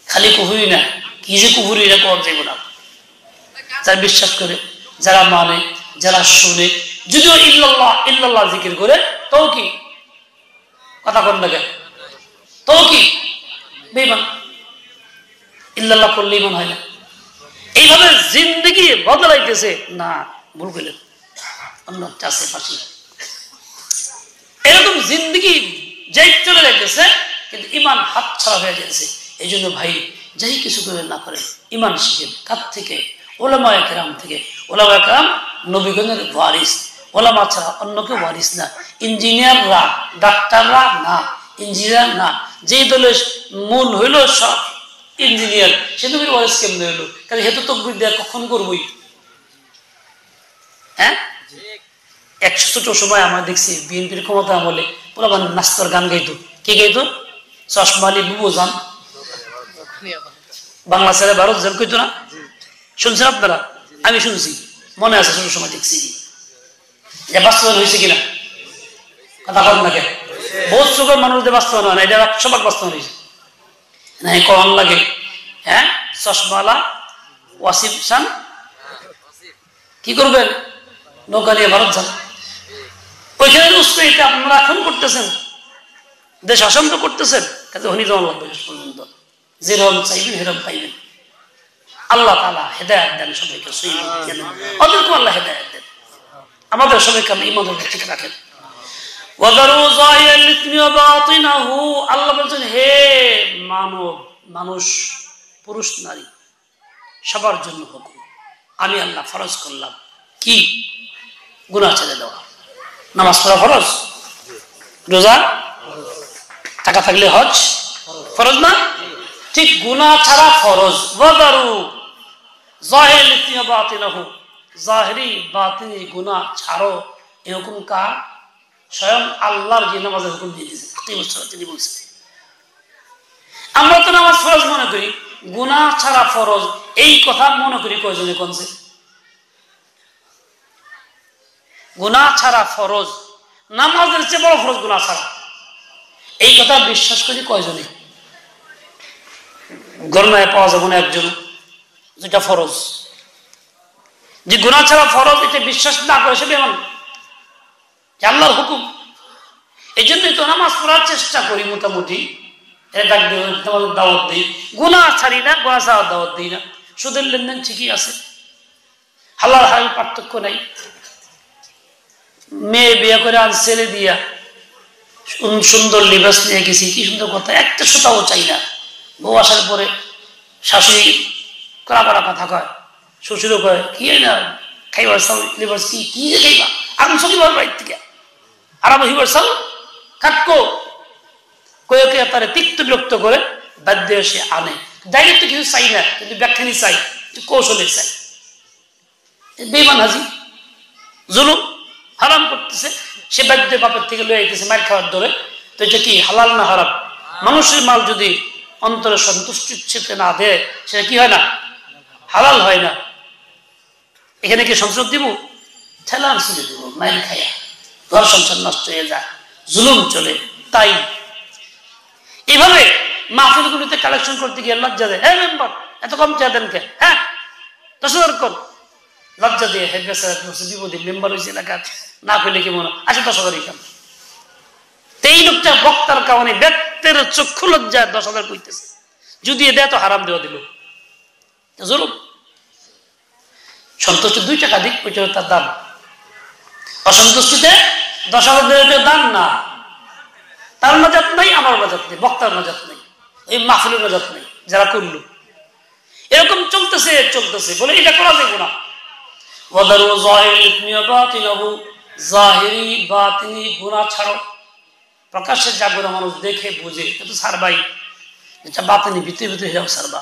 খালি কুহুরি না, কি যে কুহুরি এটা কম যাইব না। যারা বিশ্বাস করে, যারা মানে, যারা শুনে, যদিও ইল্লাল্লাহ ইল্লাল্লাহ জিকির করে, তো কি কথা কন না কেন? তো কি বেঈমান? ইল্লাল্লাহ করলে ইমান হয় না। এইভাবে জিন্দগি বদলাইতেছে না, ভুল করলেন, অন্য আশেপাশে এরকম জিন্দগি যাই চলে যাইতেছে, কিন্তু ইমান হাত ছাড়া হয়ে যাচ্ছে। এই জন্য ভাই, যাই কিছু করে না করেন, ইমান শিখেন। কার থেকে? ওলামায়ে কেরাম থেকে। ওলামায়ে কেরাম নবীগণের ওয়ারিস। ওলামা ছাড়া অন্য কেউ ওয়ারিস না। ইঞ্জিনিয়াররা, ডাক্তাররা না, ইঞ্জিনিয়ার না। যেই দলের মূল হইল সব ইঞ্জিনিয়ার, সে নবীর ওয়ারিস কেমনে হইলো? কারণ হেতু তকবীর দেয়া কখন করবই। হ্যাঁ, 100 সময় আমরা দেখছি বিএনপির ক্ষমতা আমলে পুরো মানে নাস্তার গান গাইতো। কে গাইতো? চশমালি বুবু জান, বাংলা ছেড়ে ভারত যান কইতো না? শুনছেন আপনারা? আমি শুনছি, মনে আছে, ছোট সময় দেখছি। যে বাস্তবায়ন হয়েছে কিনা কথা বলেন না কেন? বহুত চোখের মানুষদের বাস্তবায়ন হয় না, এটা 100% বাস্তবায়ন হয়েছে না। কন লাগে? হ্যাঁ, চশমালা ওয়াসিফ খান কি করবেন? নৌকা নিয়ে ভারত যান। ওইখানে উৎসাহিত আপনারা এখন করতেছেন, দেশ শাসন তো করতেছেন, কাজে হনি যাওয়া লাগবে শেষ পর্যন্ত। যেরকম চাইবেন সেরকম পাইবেন। আল্লাহ তাআলা হেদায়েত দেন সবাইকে, ওদেরকে আল্লাহ হেদায়েত দেন, আমাদের সবাইকে আল্লাহ ঈমানের ঠিক রাখেন। আল্লাহ বলছেন, হে মানব, মানুষ, পুরুষ নারী সবার জন্য হুকুম। আমি আল্লাহ ফরজ করলাম কি? গুনাহ ছেড়ে দেওয়া। নামাজ পড়া ফরজ, রোজা, টাকা থাকলে হজ ফরজ না? ঠিক গুনাহ ছাড়া ফরজ। ওয়াদারু যাহিরিহি বাতিনাহু, জাহিরি বাতিনি গুনাহ ছাড়ো। এই হুকুম কার? স্বয়ং আল্লাহর যে নামাজের হুকুম দিয়ে দিয়েছেন, তিনি বলছেন। আমরা তো নামাজ ফরজ মনে করি, গুনাহ ছাড়া ফরজ, এই কথা মনে করি কয়জনে কোনছে? গুনাহ ছাড়া ফরজ, নামাজের চেয়ে বড় ফরজ গুনাহ ছাড়া, এই কথা বিশ্বাস করি কয়জনে? গণনায় পাওয়া যাবে না একজন, যেটা ফরজ। যে গুনাহ ছাড়া ফরজ, এটা বিশ্বাস না করে সে বেঈমান, আল্লাহর হুকুম। এই জন্যই তো নামাজ পড়ার চেষ্টা করি মোটামুটি, দাওয়াত দিই, গুনাহ ছাড়ি না, গুনাহ ছাড়ার দাওয়াত দিই না। সুদের লেনদেন ঠিকই আছে, হালাল হারাম পার্থক্য নাই। মেয়ে বিয়ে করে আন ছেলে দিয়া সুন্দর লিবাস নিয়ে গেছি, কি সুন্দর কথা, একটা সুতাও চাই না। বউ আসার পরে শাশুড়ি কড়া কড়া কথা কয়, শ্বশুরও কয় কি না খাইবার চাল লিবাস, কি কি যে খাইবা আরাম সকিবার বাড়ির থেকে আরাম হইবার চাল কাটকো কয়ে কে তারে তিক্ত বিরক্ত করে বাধ্য সে আনে। ডাইরেক্ট কিছু চাই না, কিন্তু ব্যাখ্যানি চাই, কৌশলে চাই। বেঈমান হাজি, জুলুম হারাম করতেছে, সে বাধ্য বাপের থেকে লয়ে আইতেছে মার খাওয়ার দরে। তো এটা কি হালাল না হারাম? মানুষের মাল যদি অন্তরে সন্তুষ্টি চেতে না দেয়, সেটা কি হয় না? হালাল হয় না। এখানে কি সংসদ দিব? ঠেলার ছেড়ে দিব, মাইল খাইয়া ঘর সংসার নষ্ট হয়ে যায়, জুলুম চলে। তাই এইভাবে মাহফিলগুলিতে কালেকশন করতে গিয়ে লজ্জা দেয়, হ্যাঁ মেম্বার এত কম চেয়ে দেন কে? হ্যাঁ 10,000 কর, লজ্জা দিয়ে হেড বিপদী মেম্বার হয়েছে এলাকার, না পেলে কি মনে আচ্ছা 10,000 কাম। এই লোকটা বক্তার কারণে ব্যক্তির চক্ষু লজ্জায় 10,000 কইতেছে, যদি দেয় তো হারাম দেওয়া দিল, জুলুম। সন্তুষ্টি 2 টাকা দিক, ওইটা তার দাম। অসন্তুষ্টিতে 10,000 দাম না। তার নাজাত নাই, আমার নাজাত নেই, বক্তার নাজাত নেই, এই মাহফিলের নাজাত নেই যারা করলো। এরকম চলতেছে বলে এটা করা যাবে না। ওয়াদারু যাহিরুল ইসমি ওয়া বাতিনাহু, জাহিরি বাতিনি গুনাহ ছাড়ো। প্রকাশ্যে যা গুনাহ মানুষ দেখে বুঝে কিন্তু ছাড়বাই, এটা বাতিনি ভিতরে ভিতরে হিসাব ছাড়বা।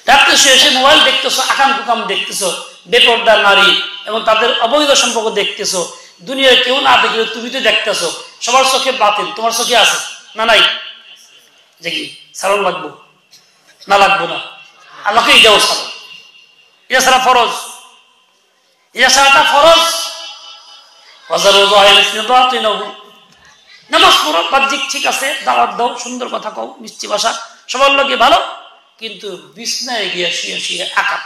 রাত্রে শুয়ে মোবাইল দেখতেছো, আকাম কুকাম দেখতেছো, বেপরদা নারী এবং তাদের অবৈধ সম্পর্ক দেখতেছো, দুনিয়ায় কেউ না দেখলে তুমি তো দেখতেছো। সবার চোখে বাতিল, তোমার চোখে আছে না নাই? যে কি সারণ লাগবো না লাগবো না? আল্লাহকে এটাও সারণ, এটা ছাড়া ফরজ, এটা ছাড়াটা ফরজ। নামাজ পড়ো, বাহ্যিক ঠিক আছে, দাওয়াত দাও, সুন্দর কথা কও, মিষ্টি ভাষা, সবার লোকে ভালো, কিন্তু বিছনায় গিয়া শুয়ে শুয়ে আকাম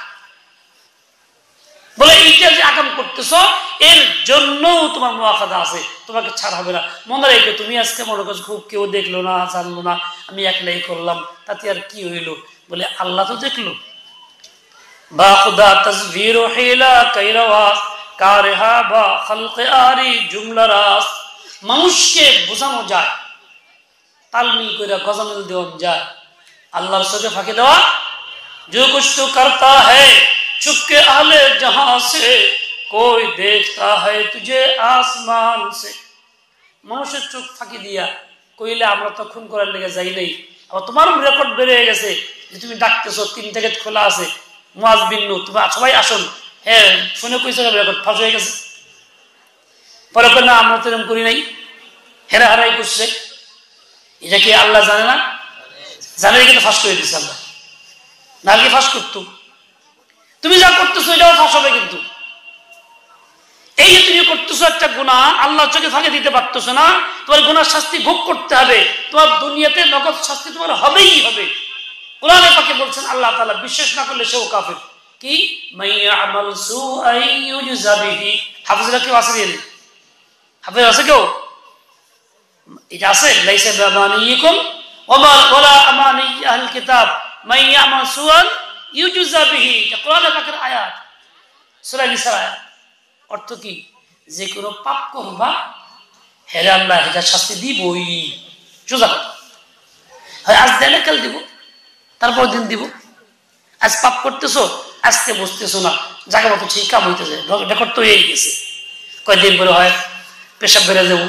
বলে এইটা যে আকাম করতেছ এর জন্য তোমার মুআখাযা আছে, তোমাকে ছাড় হবে না। মনে রেখো, তুমি আজকে মনে করছো খুব কেউ দেখলো না, জানলো না, আমি একলাই করলাম, তাতে আর কি হইলো? বলে আল্লাহ তো দেখলো। বা খুদা তাসবির হিলা কাইরাওয়াস কারহা বা খালকে আরি জুমলা রাস। মানুষকে বোঝানো যায়, তালমিল করে গজামিল দেওয়া যায়, আল্লাহর চোখে ফাঁকি দেওয়া। जो कुछ तो करता है छुप के आहले जहां से कोई देखता है तुझे आसमान से। মানুষের চোখ ফাঁকি দিয়া কইলে আমরা তো খুন করার লেগে যাই নাই, আবার তোমার রেকর্ড বেড়ে গেছে যে তুমি ডাকতেছো, 3 গেট খোলা আছে, মুয়াজ বিন নূহ, তুমি সবাই আসুন, হ্যাঁ শুনে কইছো রেকর্ড ফাঁস হয়ে গেছে। পরে না আমরা তো এরকম করি নাই, হেরা হারাই করছে। এটা কি আল্লাহ জানে না? জানে, কিন্তু ফাঁস করে দিচ্ছে আল্লাহ, নাকি ফাঁস করতো? তুমি যা করতেছো এটাও ফাঁস হবে। কিন্তু এই যে তুমি করতেছো একটা গুনাহ, আল্লাহর চোখে ফাঁকি দিতে পারতেছো না, তোমার গুনার শাস্তি ভোগ করতে হবে, তোমার দুনিয়াতে নগদ শাস্তি তোমার হবেই হবে। কোরআনে পাকে বলছেন আল্লাহ তাআলা, বিশ্বাস না করলে সেও কাফের। কি মাইয়ামাল সুআই ইউজা বিহি। হাফেজরা কেউ আছে? হাফেজ আছে কেউ? এটা আছে, লাইসা বিমানিকুম ওয়ালা আমানি আহল কিতাব মাইয়ামাল সুআন ইউজা বিহি। এটা কোরআনে পাকের আয়াত, সূরা নিসার আয়াত। অর্থ কি? যে কোনো পাপ করবা হেরে আল্লাহ এটা শাস্তি দিবই, সোজা কথা। হয় আজ দেলে কাল দিব, তারপর দিন দিব। আজ পাপ করতেছো, আজকে বসতেছো না, জায়গা মতো ঠিক কাম হইতেছে, রেকর্ড তো হয়ে গেছে। কয়েকদিন পরে হয় পেশাব বেড়ে যাবো,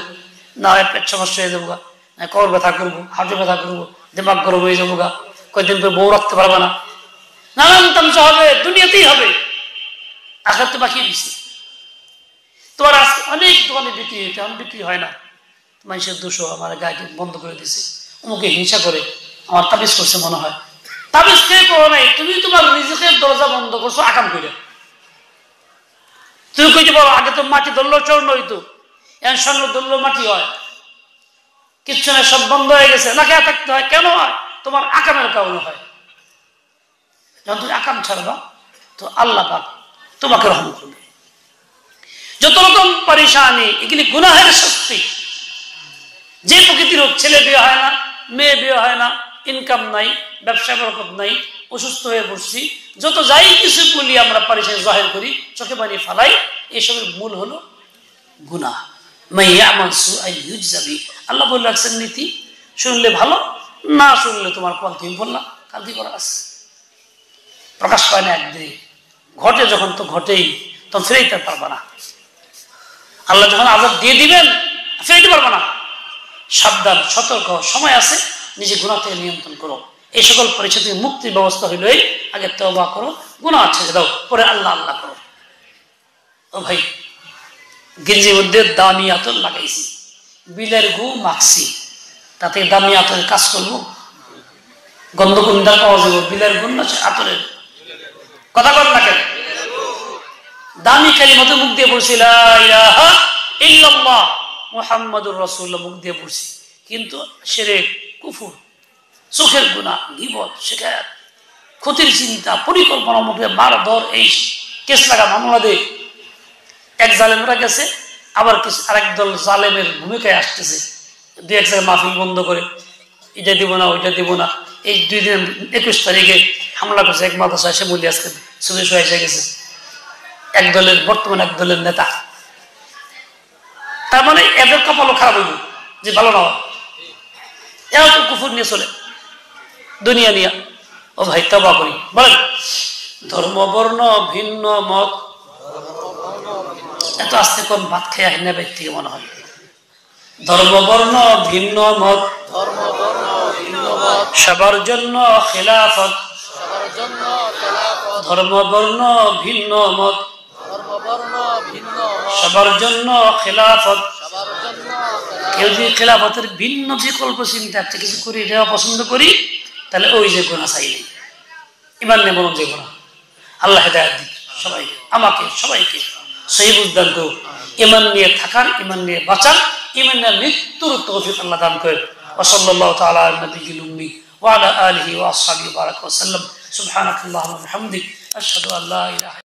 না হয় পেট সমস্যা হয়ে যাবো, কবর ব্যথা করবো, হাঁটু ব্যথা করবো, দিমাগ গরম হয়ে যাবো, কয়েকদিন পরে বউ রাখতে পারবে না, নানান তামসা হবে, দুনিয়াতেই হবে। আখিরাত তো বাকি দিচ্ছে। তোমার আজকে অনেক দোকানে বিক্রি হইতে, এখন বিক্রি হয় না, মানুষের দোষও আমার গায়ে বন্ধ করে দিছে, অমুকে হিংসা করে আমার তাবিজ করছে মনে হয়। তাবিজ কে করো নাই, তুমি তোমার রিজিকের দরজা বন্ধ করছো আকাম করে। তুমি কইতে পারো আগে তো মাটি ধরলো চূর্ণ হইতো, এখন স্বর্ণ ধরলো মাটি হয়, কিচ্ছু না, সব বন্ধ হয়ে গেছে, না খেয়ে থাকতে হয়। কেন হয়? তোমার আকামের কারণে হয়। যখন তুমি আকাম ছাড়বা তো আল্লাহ পাক তোমাকে রহম করবে। যত রকম পরেশানি, এগুলি গুনাহের শাস্তি। যে প্রকৃতির ছেলে বিয়ে হয় না, মেয়ে বিয়ে হয় না, ইনকাম নাই, ব্যবসা বরকত নাই, অসুস্থ হয়ে পড়ছি, যত যাই কিছু বলি আমরা পরেশানি জাহির করি, চোখে পানি ফালাই, এসবের মূল হলো গুনাহ। মাইয়ামাল সুআই ইউজা বিহি। আল্লাহ বলে রাখছেন নীতি, শুনলে ভালো, না শুনলে তোমার ফল তুমি বললাম, কাল কি করা আছে? প্রকাশ পায় না একদিন, ঘটে যখন তো ঘটেই, তখন ফিরাইতে পারবা না। আল্লাহ যখন আযাব দিয়ে দিবেন ফিরাইতে পারবা না। সাবধান, সতর্ক, সময় আছে, নিজে গুনাহ থেকে নিয়ন্ত্রণ করো। এই সকল পরিস্থিতি থেকে মুক্তির ব্যবস্থা হইলেই আগে তওবা করো, গুনাহ ছেড়ে দাও, পরে আল্লাহ আল্লাহ করো। ও ভাই, গেঞ্জির মধ্যে দামি আতর লাগাইছি, বিলের গু মাখছি, তাতে দামি আতরের কাজ করবো? গন্ধ কোনটা পাওয়া যাবে? বিলের গুণ না আতরের? কথা বল না কেন? দামি কালিমাতে মুখ দিয়ে পড়ছি লা ইলাহা ইল্লাল্লাহ মুহাম্মাদুর রাসূলুল্লাহ, মুখ দিয়ে পড়ছি, কিন্তু শিরক, কুফর, চোখের গুনাহ, গীবত, শিকায়াত, ক্ষতির চিন্তা, পরিকল্পনা, মুখে মার ধর, এই কেস লাগা, মামলা দে। এক জালেমরা গেছে, আবার আরেক দল জালেমের ভূমিকায় আসতেছে, 2-1 জায়গায় মাহফিল বন্ধ করে, এটা দিব না ওইটা দিব না। এই 2 দিন 21 তারিখে হামলা করছে এক মাদ্রাসা, এসে বলি আজকে ছবি এসে গেছে। এক দলের বর্তমান এক দলের নেতা। তার মানে এদের কপালও খারাপ হইব যে ভালো না, এরা তো কুফর নিয়ে চলে দুনিয়া নিয়ে। ও ভাই তওবা করি, বলেন ধর্ম বর্ণ ভিন্ন মত, এত আস্তে কোন ভাত খেয়ে আহিনা বাইর থেকে মনে হয়। ধর্ম বর্ণ ভিন্ন মত, সবার জন্য খেলাফত, ধর্ম বর্ণ ভিন্ন মত, সবার জন্য খেলাফত। কেউ যদি খেলাফতের ভিন্ন বিকল্প চিন্তা একটা কিছু করি, এটা পছন্দ করি, তাহলে ওই যে গুনাহ চাই নেই, ইমান নেই বরং যে গুনাহ। আল্লাহ হেদায়েত দিক সবাইকে, আমাকে সবাইকে সহি বুঝদান করুক, ইমান নিয়ে থাকার, ইমান নিয়ে বাঁচার, ইমান নিয়ে মৃত্যুর তৌফিক আল্লাহ দান করেন। ওয়া সাল্লাল্লাহু তাআলা আলা নবিয়্যিল উম্মি ওয়া আলা আলিহি ওয়া আসহাবিহি ওয়া বারাকা ওয়া সাল্লাম। সুবহানাকাল্লাহুম্মা ওয়া বিহামদিক আশহাদু আল্লা ইলাহা